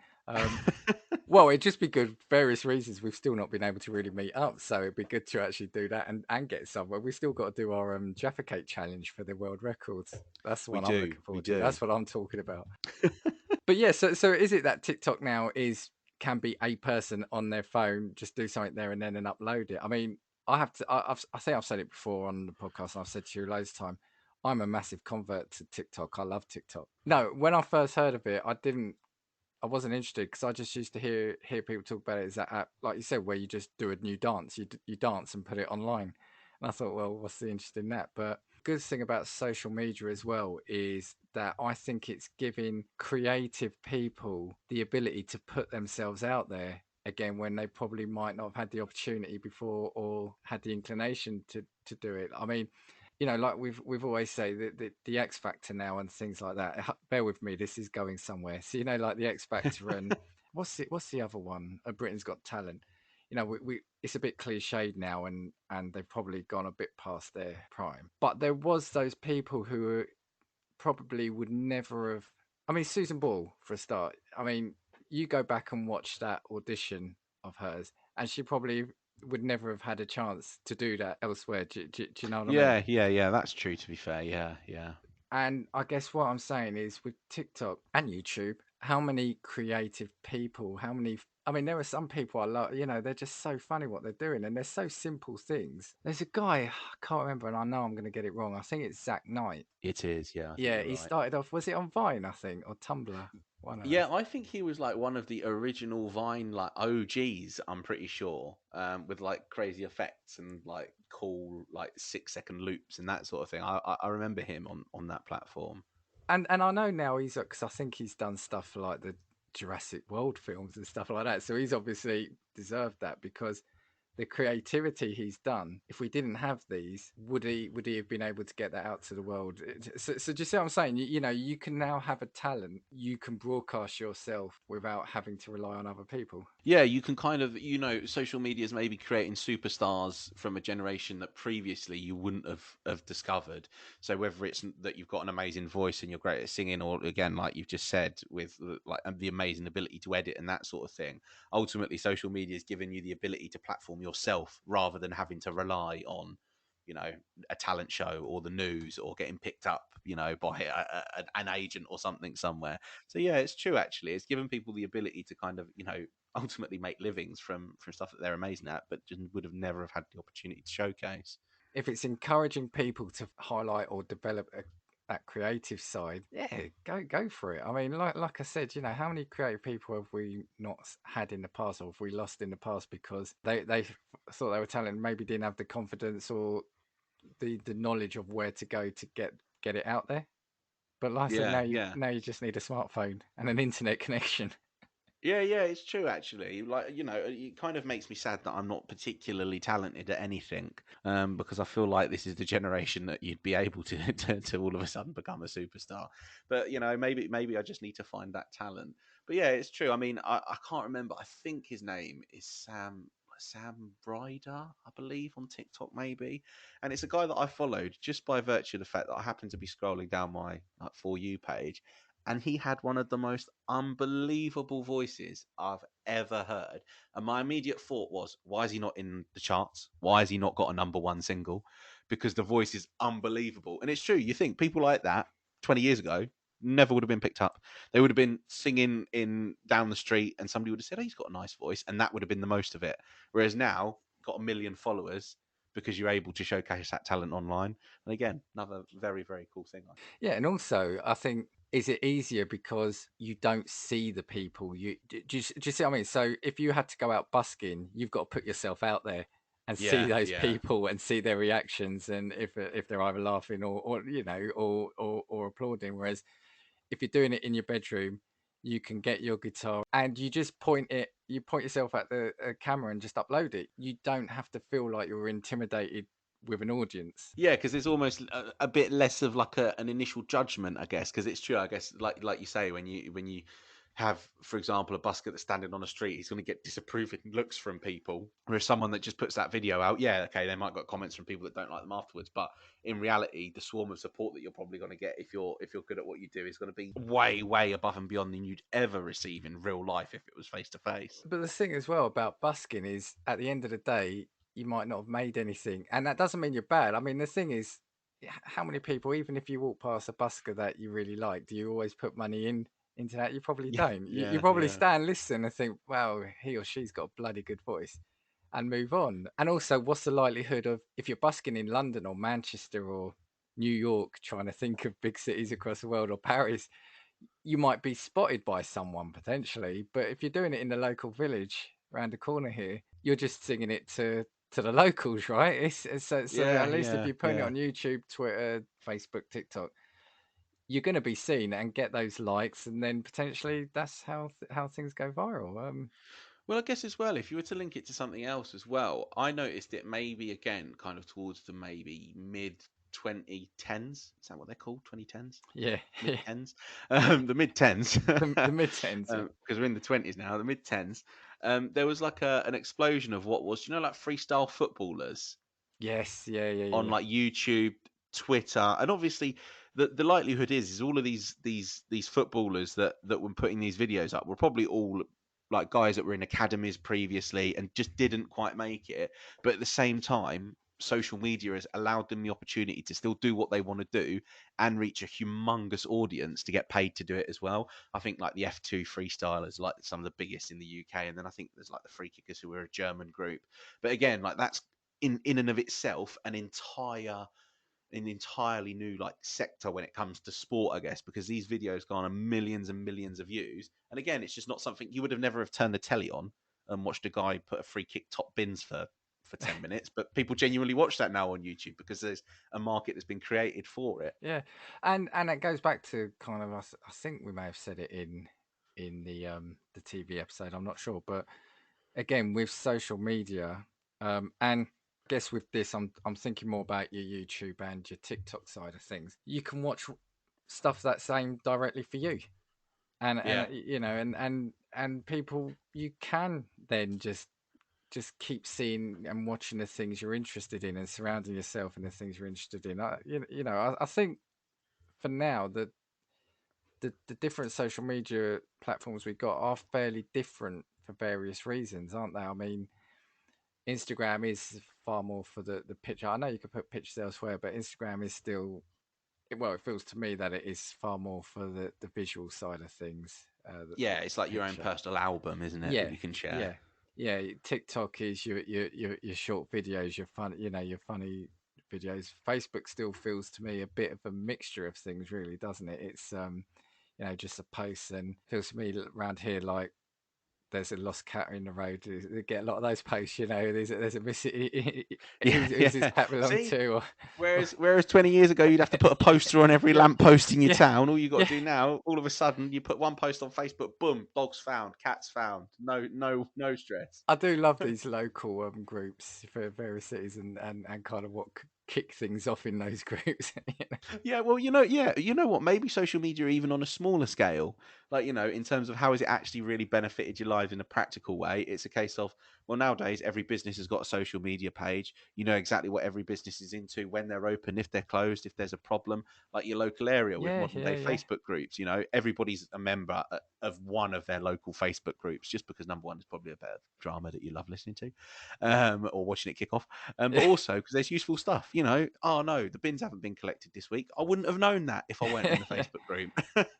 Well, it'd just be good. Various reasons we've still not been able to really meet up, so it'd be good to actually do that and get somewhere. We still got to do our Jaffa Cake challenge for the world records. That's the We one I'm do, looking we forward to. do. That's what I'm talking about. But yeah, so is it that TikTok now is can be a person on their phone, just do something there and then and upload it? I mean, I have to. I think I've said it before on the podcast, and I've said to you loads of time. I'm a massive convert to TikTok. I love TikTok. No, when I first heard of it, I wasn't interested because I just used to hear people talk about it as that app, like you said, where you just do a new dance, you dance and put it online, and I thought, well, what's the interest in that? But good thing about social media as well is that I think it's giving creative people the ability to put themselves out there again when they probably might not have had the opportunity before or had the inclination to do it. I mean, like we've always say that the X Factor now and things like that. Bear with me, this is going somewhere. So like the X Factor and what's the other one? Britain's Got Talent. We it's a bit cliched now, and they've probably gone a bit past their prime. But there was those people who probably would never have. I mean, Susan Ball for a start. I mean, you go back and watch that audition of hers, and she probably would never have had a chance to do that elsewhere. Do you know what I mean? Yeah, yeah, yeah. That's true. To be fair, yeah, yeah. And I guess what I'm saying is with TikTok and YouTube, how many creative people, how many, I mean, there are some people I love, they're just so funny what they're doing and they're so simple things. There's a guy, I can't remember, and I know I'm going to get it wrong. I think it's Zach Knight. It is, yeah. I think Yeah, you're he right. started off, was it on Vine, I think, or Tumblr? One of Yeah, those. I think he was like one of the original Vine like OGs, I'm pretty sure, with like crazy effects and like cool like 6 second loops and that sort of thing. I remember him on that platform. And I know now he's, because I think he's done stuff for like the Jurassic World films and stuff like that. So he's obviously deserved that because the creativity he's done. If we didn't have these, would he have been able to get that out to the world? So do you see what I'm saying? You can now have a talent. You can broadcast yourself without having to rely on other people. Yeah, you can kind of, social media is maybe creating superstars from a generation that previously you wouldn't have discovered. So whether it's that you've got an amazing voice and you're great at singing, or again, like you've just said, with like the amazing ability to edit and that sort of thing, ultimately social media is giving you the ability to platform yourself rather than having to rely on, you know, a talent show or the news or getting picked up, by an agent or something somewhere. So yeah, it's true. Actually, it's given people the ability to kind of, ultimately make livings from stuff that they're amazing at, but just would have never have had the opportunity to showcase. If it's encouraging people to highlight or develop that creative side, yeah, go for it. I mean, like I said, how many creative people have we not had in the past, or have we lost in the past because they thought they were talented, maybe didn't have the confidence or the knowledge of where to go to get it out there. But like I said, Yeah, yeah. now you just need a smartphone and an internet connection. Yeah, yeah, it's true actually. Like, it kind of makes me sad that I'm not particularly talented at anything, because I feel like this is the generation that you'd be able to, to all of a sudden become a superstar. But maybe I just need to find that talent. But yeah, it's true. I mean, I can't remember. I think his name is Sam Ryder, I believe, on TikTok maybe, and it's a guy that I followed just by virtue of the fact that I happened to be scrolling down my like, for you page, and he had one of the most unbelievable voices I've ever heard. And my immediate thought was, why is he not in the charts? Why has he not got a number one single? Because the voice is unbelievable. And it's true, you think people like that 20 years ago never would have been picked up. They would have been singing in down the street and somebody would have said, oh, he's got a nice voice. And that would have been the most of it. Whereas now, got a million followers because you're able to showcase that talent online. And again, another very, very cool thing, I think. Yeah, and also I think, is it easier because you don't see the people? Do you see what I mean? So if you had to go out busking, you've got to put yourself out there and see Yeah, those yeah. people and see their reactions, and if they're either laughing or or applauding. Whereas if you're doing it in your bedroom, you can get your guitar and you just you point yourself at the camera and just upload it. You don't have to feel like you're intimidated with an audience. Yeah, because it's almost a bit less of like an initial judgment, I guess. Because it's true, I guess, like you say, when you have, for example, a busker that's standing on a street, he's going to get disapproving looks from people. Whereas someone that just puts that video out, yeah, okay, they might got comments from people that don't like them afterwards, but in reality, the swarm of support that you're probably going to get if you're good at what you do is going to be way way above and beyond than you'd ever receive in real life if it was face to face. But the thing as well about busking is, at the end of the day, you might not have made anything, and that doesn't mean you're bad. I mean, the thing is, how many people, even if you walk past a busker that you really like, do you always put money into that? You probably Yeah, don't. You yeah, probably yeah. stand, listen, and think, "Wow, he or she's got a bloody good voice," and move on. And also, what's the likelihood of, if you're busking in London or Manchester or New York, trying to think of big cities across the world, or Paris, you might be spotted by someone potentially, but if you're doing it in the local village around the corner here, you're just singing it to the locals, right? So Yeah, at least if yeah, you're putting it yeah. on YouTube, Twitter, Facebook, TikTok, you're going to be seen and get those likes, and then potentially that's how things go viral. Well, I guess as well, if you were to link it to something else as well, I noticed it maybe again kind of towards the maybe mid 2010s. Is that what they're called? 2010s? Yeah, Mid yeah, 10s? The mid 10s. the mid tens, yeah. Because we're in the 20s now, the mid 10s. There was like an explosion of what was, like freestyle footballers Yes, yeah, yeah, on yeah. like YouTube, Twitter, and obviously the likelihood is all of these footballers that were putting these videos up were probably all like guys that were in academies previously and just didn't quite make it, but at the same time social media has allowed them the opportunity to still do what they want to do and reach a humongous audience to get paid to do it as well. I think like the F2 freestylers, like some of the biggest in the UK, and then I think there's like the free kickers who are a German group. But again, like that's in and of itself an entirely new like sector when it comes to sport, I guess, because these videos garner millions and millions of views. And again, it's just not something you would have never have turned the telly on and watched a guy put a free kick top bins for 10 minutes, but people genuinely watch that now on YouTube because there's a market that's been created for it. Yeah, and it goes back to kind of us. I think we may have said it in the TV episode. I'm not sure, but again with social media, and I guess with this, I'm thinking more about your YouTube and your TikTok side of things. You can watch stuff that's aimed directly for you, and Yeah. you know, and people, you can then just keep seeing and watching the things you're interested in and surrounding yourself in the things you're interested in. I think for now that the different social media platforms we got are fairly different for various reasons, aren't they? I mean, Instagram is far more for the picture. I know you could put pictures elsewhere, but Instagram is still, well, it feels to me that it is far more for the visual side of things, Yeah, it's the like your own picture. personal album, isn't it, that Yeah, you can share? yeah, yeah. TikTok is your short videos, your fun, your funny videos. Facebook still feels to me a bit of a mixture of things, really, doesn't it? It's just a post, and feels to me around here like there's a lost cat in the road. They get a lot of those posts, there's a missing. Yeah, Who's this yeah. cat belong See, to? Or whereas 20 years ago you'd have to put a poster on every yeah, lamppost in your yeah, town. All you got yeah. to do now, all of a sudden, you put one post on Facebook, boom, dogs found, cats found. No stress. I do love these local groups for various cities, and kind of what kick things off in those groups. Yeah, well, you know what? Maybe social media, even on a smaller scale, like in terms of how has it actually really benefited your life in a practical way? It's a case of, well, nowadays every business has got a social media page. You know exactly what every business is into, when they're open, if they're closed, if there's a problem. Like your local area with Yeah, modern yeah, day yeah. Facebook groups. Everybody's a member of one of their local Facebook groups, just because number one is probably a bit of drama that you love listening to, or watching it kick off. But also because there's useful stuff. Oh no, the bins haven't been collected this week. I wouldn't have known that if I weren't in the Yeah. Facebook group.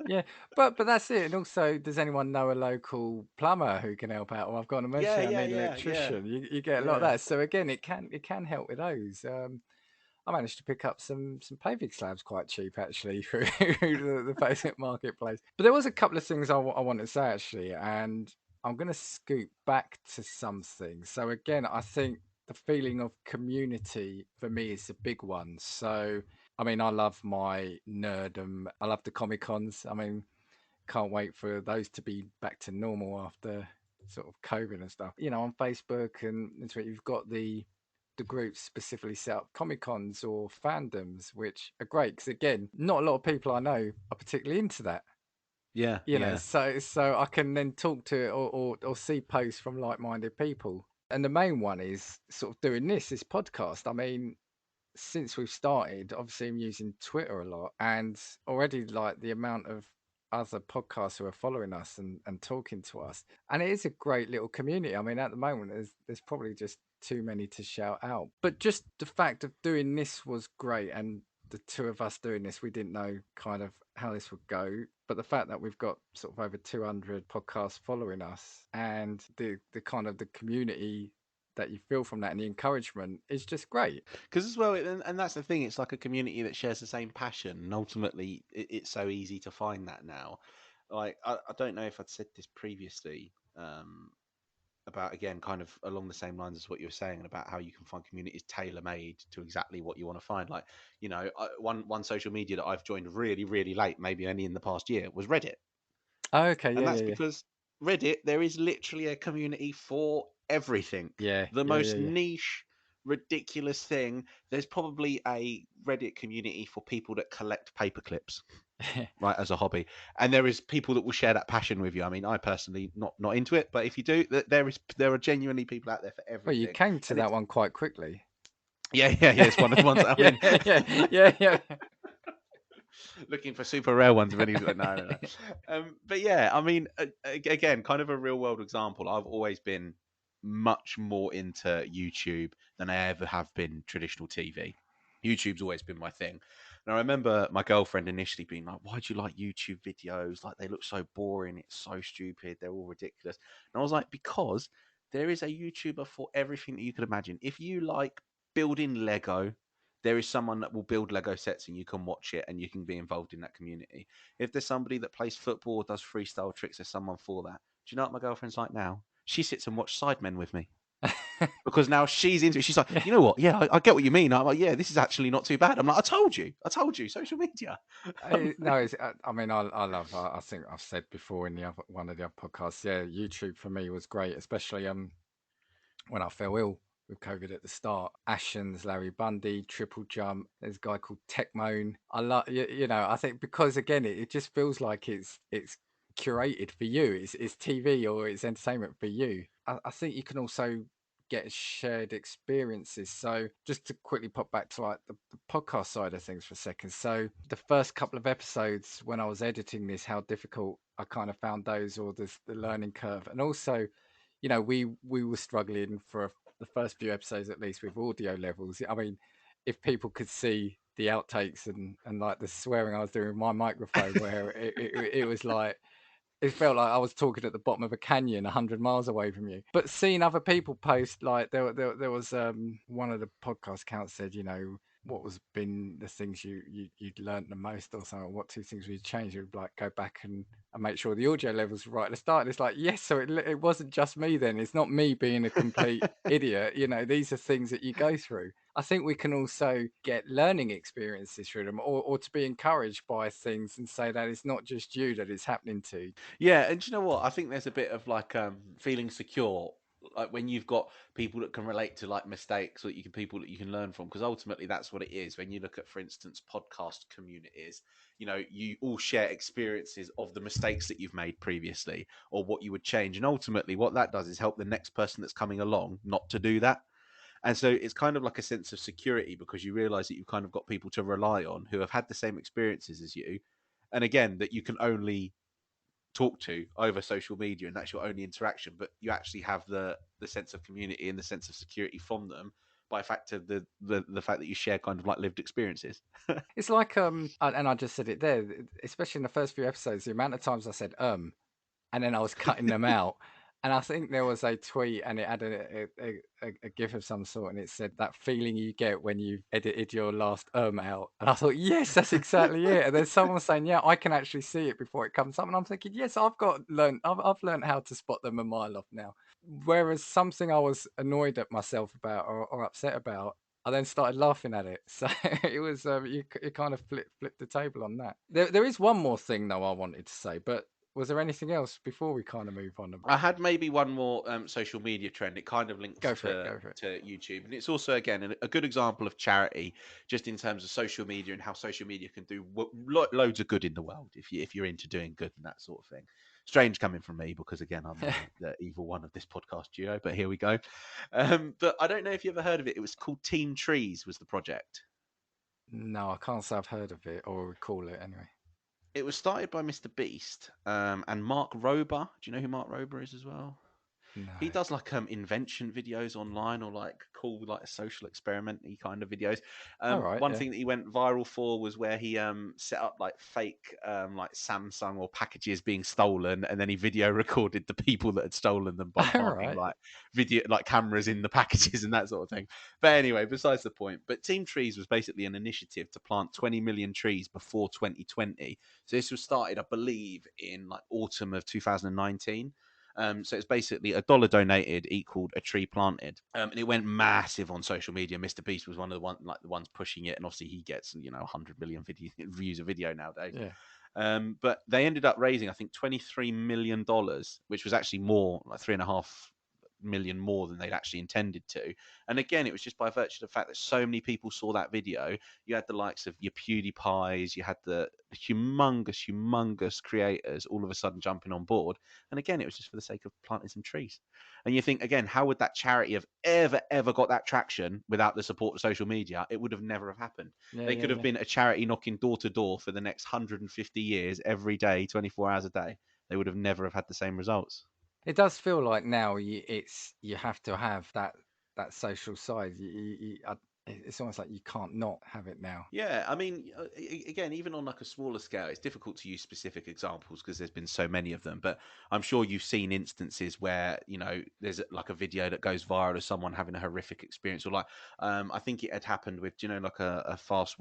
Yeah, but that's it. And also, does anyone know a local plumber who can help out? Or I've got an Yeah, emergency, I yeah, need an yeah, yeah, electrician. You get a lot of yeah. that. So again, it can help with those. I managed to pick up some paving slabs quite cheap actually through the Facebook marketplace. But there was a couple of things I wanted to say actually, and I'm going to scoot back to something. So again, I think the feeling of community for me is a big one. So I mean, I love my nerdum. I love the Comic Cons. I mean, can't wait for those to be back to normal after sort of COVID and stuff. On Facebook and Twitter, you've got the groups specifically set up Comic Cons or fandoms, which are great because again, not a lot of people I know are particularly into that. Yeah, yeah. So I can then talk to or see posts from like-minded people. And the main one is sort of doing this podcast. I mean, since we've started, obviously I'm using Twitter a lot, and already like the amount of other podcasts who are following us and talking to us, and it is a great little community. I mean, at the moment, there's probably just too many to shout out, but just the fact of doing this was great, and the two of us doing this, we didn't know kind of how this would go, but the fact that we've got sort of over 200 podcasts following us, and the kind of the community that you feel from that and the encouragement is just great. Because as well, and that's the thing. It's like a community that shares the same passion, and ultimately, it's so easy to find that now. Like I don't know if I'd said this previously. About again kind of along the same lines as what you were saying about how you can find communities tailor made to exactly what you want to find. Like one social media that I've joined really late, maybe only in the past year, was Reddit. Oh, okay, And yeah, that's yeah, yeah. because Reddit, there is literally a community for everything. Yeah, The yeah, yeah, most yeah. niche, ridiculous thing. There's probably a Reddit community for people that collect paper clips, right, as a hobby. And there is people that will share that passion with you. I mean, I personally not into it, but if you do, there are genuinely people out there for Well, you everything. came to And that it's one quite quickly. yeah, it's one of the ones that I'm Yeah, in. yeah, yeah. Looking for super rare ones. If any, no. But yeah, I mean, again, kind of a real world example. I've always been much more into YouTube than I ever have been traditional TV. YouTube's always been my thing. And I remember my girlfriend initially being like, "Why do you like YouTube videos? Like, they look so boring. It's so stupid. They're all ridiculous." And I was like, "Because there is a YouTuber for everything that you could imagine. If you like building Lego, there is someone that will build Lego sets and you can watch it and you can be involved in that community. If there's somebody that plays football or does freestyle tricks, there's someone for that. Do you know what my girlfriend's like now? She sits and watches Sidemen with me because now she's into it. She's like, Yeah. you know what? Yeah, I get what you mean. I'm like, yeah, this is actually not too bad. I'm like, I told you, social media. No, I mean, I love. I think I've said before in the other one of the other podcasts. Yeah, YouTube for me was great, especially when I fell ill with COVID at the start. Ashens, Larry Bundy, Triple Jump. There's a guy called Techmoan. I love, I think because again, it just feels like it's curated for you. It's TV or it's entertainment for you. I think you can also get shared experiences. So just to quickly pop back to like the podcast side of things for a second. So the first couple of episodes when I was editing this, how difficult I kind of found those, or the learning curve, and also we were struggling for the first few episodes at least with audio levels. I mean, if people could see the outtakes and like the swearing I was doing with my microphone, where it was like it felt like I was talking at the bottom of a canyon 100 miles away from you. But seeing other people post, like there was one of the podcast accounts said, what was been the things you'd learned the most or something, what two things we'd change. You'd like go back and make sure the audio levels were right at the start. And it's like, yes, so it wasn't just me then. It's not me being a complete idiot. These are things that you go through. I think we can also get learning experiences through them, or to be encouraged by things and say that it's not just you that it's happening to. Yeah, and do you know what? I think there's a bit of like feeling secure, like when you've got people that can relate to like mistakes, or you can people that you can learn from, because ultimately that's what it is. When you look at, for instance, podcast communities, you all share experiences of the mistakes that you've made previously, or what you would change, and ultimately what that does is help the next person that's coming along not to do that. And so it's kind of like a sense of security because you realize that you've kind of got people to rely on who have had the same experiences as you, and again that you can only talk to over social media, and that's your only interaction, but you actually have the sense of community and the sense of security from them by fact of the fact that you share kind of like lived experiences. It's like and I just said it there, especially in the first few episodes, the amount of times I said and then I was cutting them out. And I think there was a tweet, and it had a gif of some sort, and it said that feeling you get when you've edited your last out. And I thought, yes, that's exactly it. And there's someone saying, yeah, I can actually see it before it comes up. And I'm thinking, yes, I've learned how to spot them a mile off now. Whereas something I was annoyed at myself about, or upset about, I then started laughing at it. So it was you kind of flip the table on that. There is one more thing though I wanted to say, but was there anything else before we kind of move on? I had maybe one more social media trend. It kind of links Go for it. Go for it. to YouTube, and it's also again a good example of charity, just in terms of social media and how social media can do loads of good in the world if you're into doing good and that sort of thing. Strange coming from me because again I'm the evil one of this podcast duo, but here we go. But I don't know if you ever heard of it. It was called Team Trees. Was the project? No, I can't say I've heard of it or recall it anyway. It was started by Mr. Beast and Mark Rober. Do you know who Mark Rober is as well? No. He does like invention videos online, or like cool like social experimenty kind of videos. All right. One Yeah. thing that he went viral for was where he set up like fake like Samsung or packages being stolen, and then he video recorded the people that had stolen them by All parking right. like video like cameras in the packages and that sort of thing. But anyway, besides the point. But Team Trees was basically an initiative to plant 20 million trees before 2020. So this was started, I believe, in like autumn of 2019. So it's basically $1 donated equaled a tree planted, and it went massive on social media. Mr. Beast was one of the ones pushing it, and obviously he gets 100 million views a video nowadays. Yeah. But they ended up raising, I think, $23 million, which was actually more, like 3.5 million more than they'd actually intended to. And again, it was just by virtue of the fact that so many people saw that video. You had the likes of your PewDiePies, you had the humongous creators all of a sudden jumping on board. And again, it was just for the sake of planting some trees. And you think, again, how would that charity have ever got that traction without the support of social media? It would have never have happened. Yeah. They Yeah. could have Yeah. been a charity knocking door to door for the next 150 years, every day, 24 hours a day. They would have never have had the same results. It does feel like now you have to have that social side. It's almost like you can't not have it now. Yeah, I mean, again, even on like a smaller scale, it's difficult to use specific examples because there's been so many of them. But I'm sure you've seen instances where there's like a video that goes viral of someone having a horrific experience, or like I think it had happened with like a fast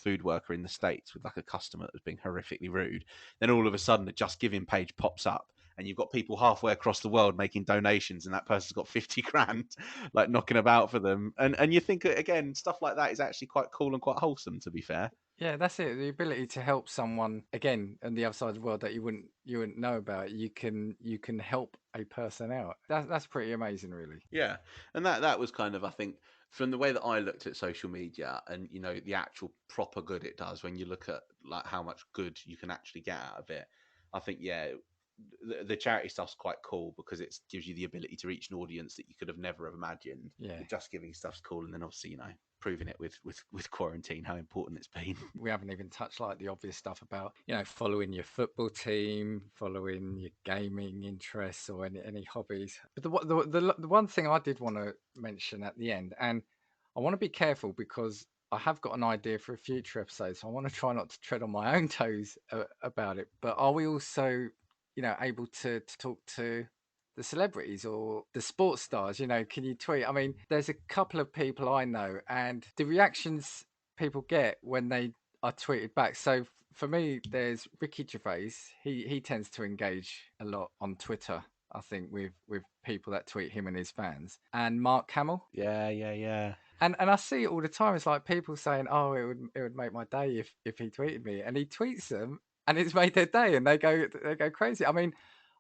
food worker in the States with like a customer that was being horrifically rude. Then all of a sudden, the Just Giving page pops up. And you've got people halfway across the world making donations, and that person's got 50 grand like knocking about for them. And you think again, stuff like that is actually quite cool and quite wholesome, to be fair. Yeah, that's it. The ability to help someone again on the other side of the world that you wouldn't know about. You can help a person out. That's pretty amazing, really. Yeah, and that was kind of, I think, from the way that I looked at social media and the actual proper good it does when you look at like how much good you can actually get out of it. I think the charity stuff's quite cool because it gives you the ability to reach an audience that you could have never have imagined. Yeah. The Just Giving stuff's cool, and then obviously proving it with quarantine how important it's been. We haven't even touched like the obvious stuff about following your football team, following your gaming interests or any hobbies. But the one thing I did want to mention at the end, and I want to be careful because I have got an idea for a future episode, so I want to try not to tread on my own toes about it. But are we also, able to talk to the celebrities or the sports stars? Can you tweet? I mean, there's a couple of people I know, and the reactions people get when they are tweeted back. So for me, there's Ricky Gervais. He tends to engage a lot on Twitter. I think with people that tweet him and his fans, and Mark Hamill. Yeah, yeah, yeah. And I see it all the time. It's like people saying, "Oh, it would make my day if he tweeted me," and he tweets them, and it's made their day, and they go crazy. I mean,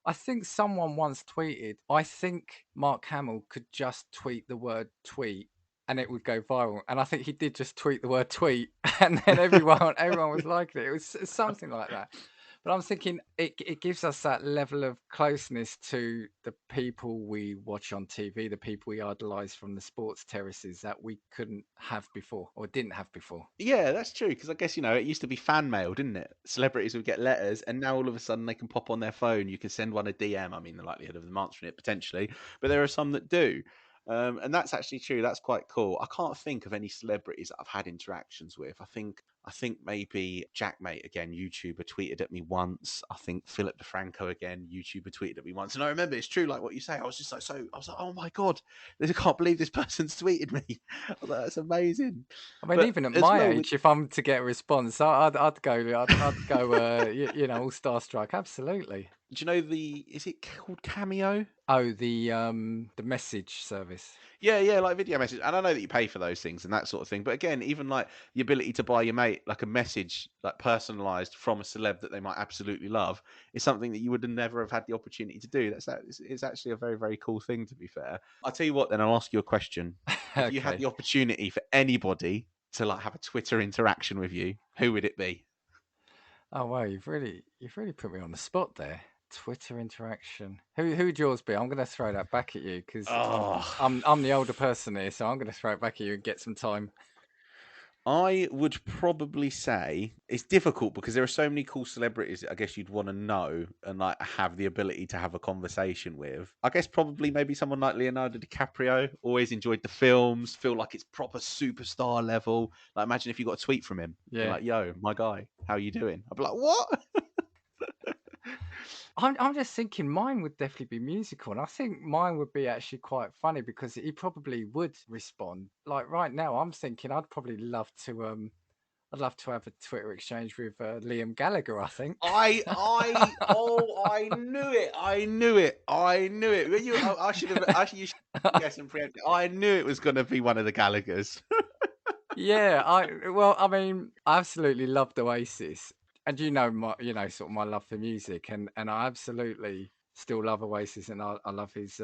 I think someone once tweeted, "I think Mark Hamill could just tweet the word tweet." And it would go viral. And I think he did just tweet the word tweet, and then everyone was liking it. It was something like that. But I'm thinking it gives us that level of closeness to the people we watch on TV, the people we idolize from the sports terraces that we couldn't have before or didn't have before. Yeah, that's true. Because I guess it used to be fan mail, didn't it? Celebrities would get letters, and now all of a sudden they can pop on their phone. You can send one a DM. I mean, the likelihood of them answering it potentially, but there are some that do, and that's actually true. That's quite cool. I can't think of any celebrities that I've had interactions with. I think maybe Jack Mate again, YouTuber, tweeted at me once. I think Philip DeFranco again, YouTuber, tweeted at me once. And I remember it's true, like what you say. I was just like, I was like, oh my god, I can't believe this person's tweeted me. I was like, that's amazing. I mean, But even at as my well with age, if I'm to get a response, I'd go, all starstruck. Absolutely. do you know is it called Cameo? Oh, the message service. Yeah, yeah, like video message. And I know that you pay for those things and that sort of thing. But again, even like the ability to buy your mate like a message, like personalized from a celeb that they might absolutely love, is something that you would never have had the opportunity to do. It's actually a very, very cool thing, to be fair. I'll tell you what, then I'll ask you a question. If you had Okay. the opportunity for anybody to like have a Twitter interaction with you, who would it be? Oh wow, you've really put me on the spot there. Twitter interaction. Who'd yours be? I'm going to throw that back at you because Oh, I'm the older person here, so I'm going to throw it back at you and get some time. I would probably say it's difficult because there are so many cool celebrities that I guess you'd want to know and like have the ability to have a conversation with. I guess probably maybe someone like Leonardo DiCaprio. Always enjoyed the films, feel like it's proper superstar level. Like imagine if you got a tweet from him, being Yeah. like, "Yo, my guy, how you doing?" I'd be like, "What?" I'm just thinking mine would definitely be musical, and I think mine would be actually quite funny because he probably would respond. Like right now, I'm thinking I'd love to have a Twitter exchange with Liam Gallagher. I think. I knew it. I knew it. I knew it. I should have. Actually, you should guess and preempt it. I knew it was going to be one of the Gallagher's. Yeah, I mean, I absolutely loved Oasis, and sort of my love for music, and I absolutely still love Oasis, and I love his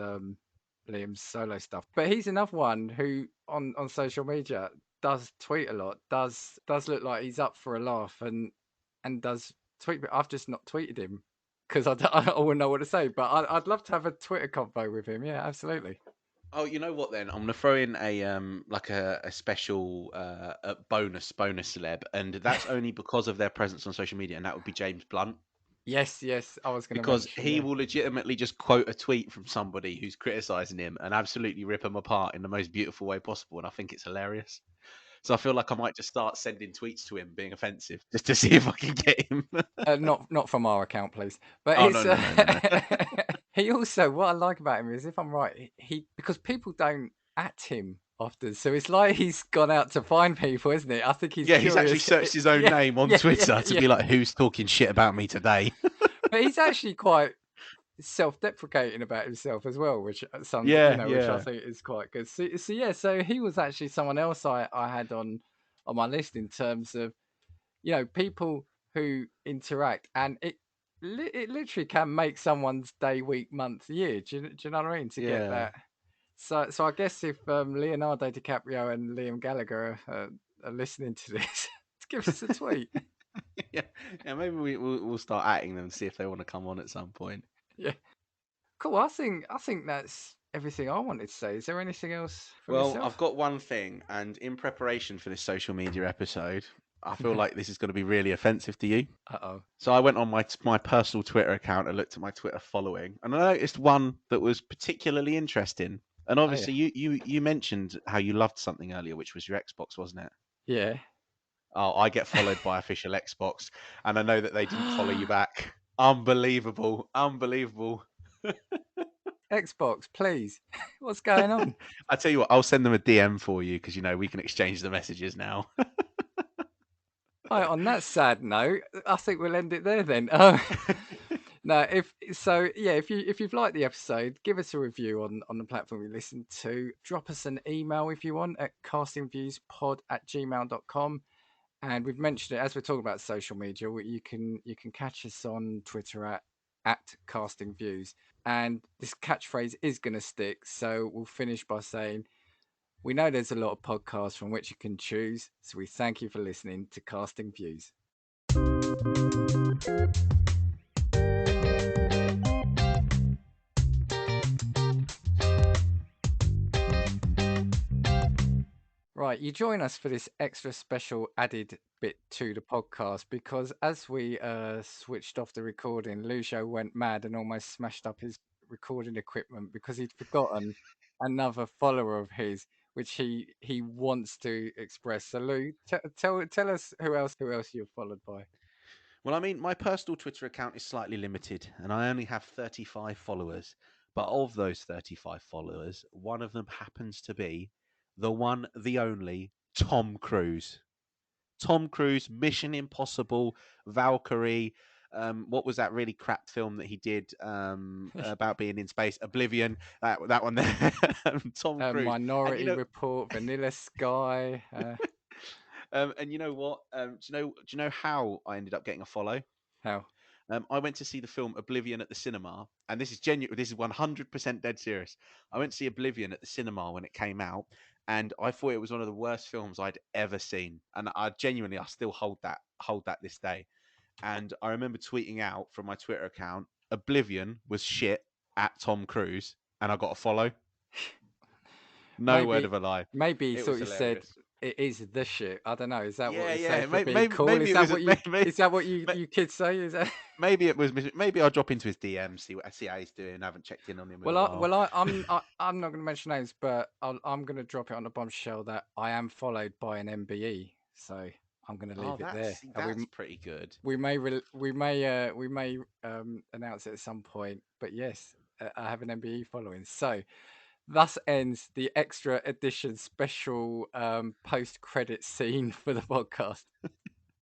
Liam's solo stuff. But he's another one who on social media does tweet a lot, does look like he's up for a laugh, and does tweet. But I've just not tweeted him because I wouldn't know what to say. But I'd love to have a Twitter convo with him. Yeah, absolutely. Oh, you know what? Then I'm gonna throw in a like a special a bonus celeb, and that's only because of their presence on social media, and that would be James Blunt. Yes, yes. I was going to because mention, he yeah. will legitimately just quote a tweet from somebody who's criticizing him and absolutely rip him apart in the most beautiful way possible. And I think it's hilarious. So I feel like I might just start sending tweets to him being offensive just to see if I can get him. Not from our account, please. But Oh, no, it's no, no, no, no. he also, what I like about him is, if I'm right, he because people don't at him often, so it's like he's gone out to find people, isn't it? I think he's Yeah, he's actually curious. searched his own Yeah, name on yeah, yeah, Twitter to yeah. be like, who's talking shit about me today? But he's actually quite self-deprecating about himself as well, which some, Yeah, which I yeah. think is quite good. So yeah, so he was actually someone else I had on my list in terms of, people who interact, and it literally can make someone's day, week, month, year. Do you know what I mean? To get Yeah. that. So I guess if Leonardo DiCaprio and Liam Gallagher are listening to this, give us a tweet. Yeah. Yeah, maybe we'll start atting them and see if they want to come on at some point. Yeah, cool. I think that's everything I wanted to say. Is there anything else from Well, I've yourself? got one thing, and in preparation for this social media episode, I feel like this is going to be really offensive to you. Uh oh. So I went on my personal Twitter account and looked at my Twitter following, and I noticed one that was particularly interesting. And Oh yeah. obviously, you mentioned how you loved something earlier, which was your Xbox, wasn't it? Yeah. Oh, I get followed by official Xbox, and I know that they didn't follow you back. Unbelievable, unbelievable. Xbox, please. What's going on? I tell you what, I'll send them a DM for you because we can exchange the messages now. Right, on that sad note, I think we'll end it there then. No, if so, yeah. If you've liked the episode, give us a review on the platform you listen to. Drop us an email if you want at castingviewspod@gmail.com. And we've mentioned it as we're talking about social media. You can catch us on Twitter at Casting Views. And this catchphrase is going to stick. So we'll finish by saying, we know there's a lot of podcasts from which you can choose. So we thank you for listening to Casting Views. Right, you join us for this extra special added bit to the podcast because as we switched off the recording, Lucio went mad and almost smashed up his recording equipment because he'd forgotten another follower of his, which he wants to express. So, Lou, tell us who else you're followed by. Well, I mean, my personal Twitter account is slightly limited, and I only have 35 followers. But of those 35 followers, one of them happens to be the one, the only Tom Cruise. Tom Cruise, Mission Impossible, Valkyrie. What was that really crap film that he did about being in space? Oblivion. That one there. Tom Cruise. And Minority Report, Vanilla Sky. and you know what? Do you know how I ended up getting a follow? How? I went to see the film Oblivion at the cinema, and this is genuine. This is 100% dead serious. I went to see Oblivion at the cinema when it came out, and I thought it was one of the worst films I'd ever seen. And I still hold that this day. And I remember tweeting out from my Twitter account, "Oblivion was shit" at Tom Cruise, and I got a follow. No word Maybe of a lie. maybe he It thought was you said hilarious. it is the shit. I don't know. Is that what Yeah, we say yeah. for Maybe, being maybe, cool? maybe Is it that was. what you Maybe, is that what you kids say? Is that maybe it was. Maybe I'll drop into his DM, see how he's doing. I haven't checked in on him in a while. I'm not going to mention names, but I'm going to drop it on the bombshell that I am followed by an MBE. So I'm going to Oh, leave it there. And we that's pretty good. we may announce it at some point. But yes, I have an MBE following. So thus ends the extra edition special post credit scene for the podcast.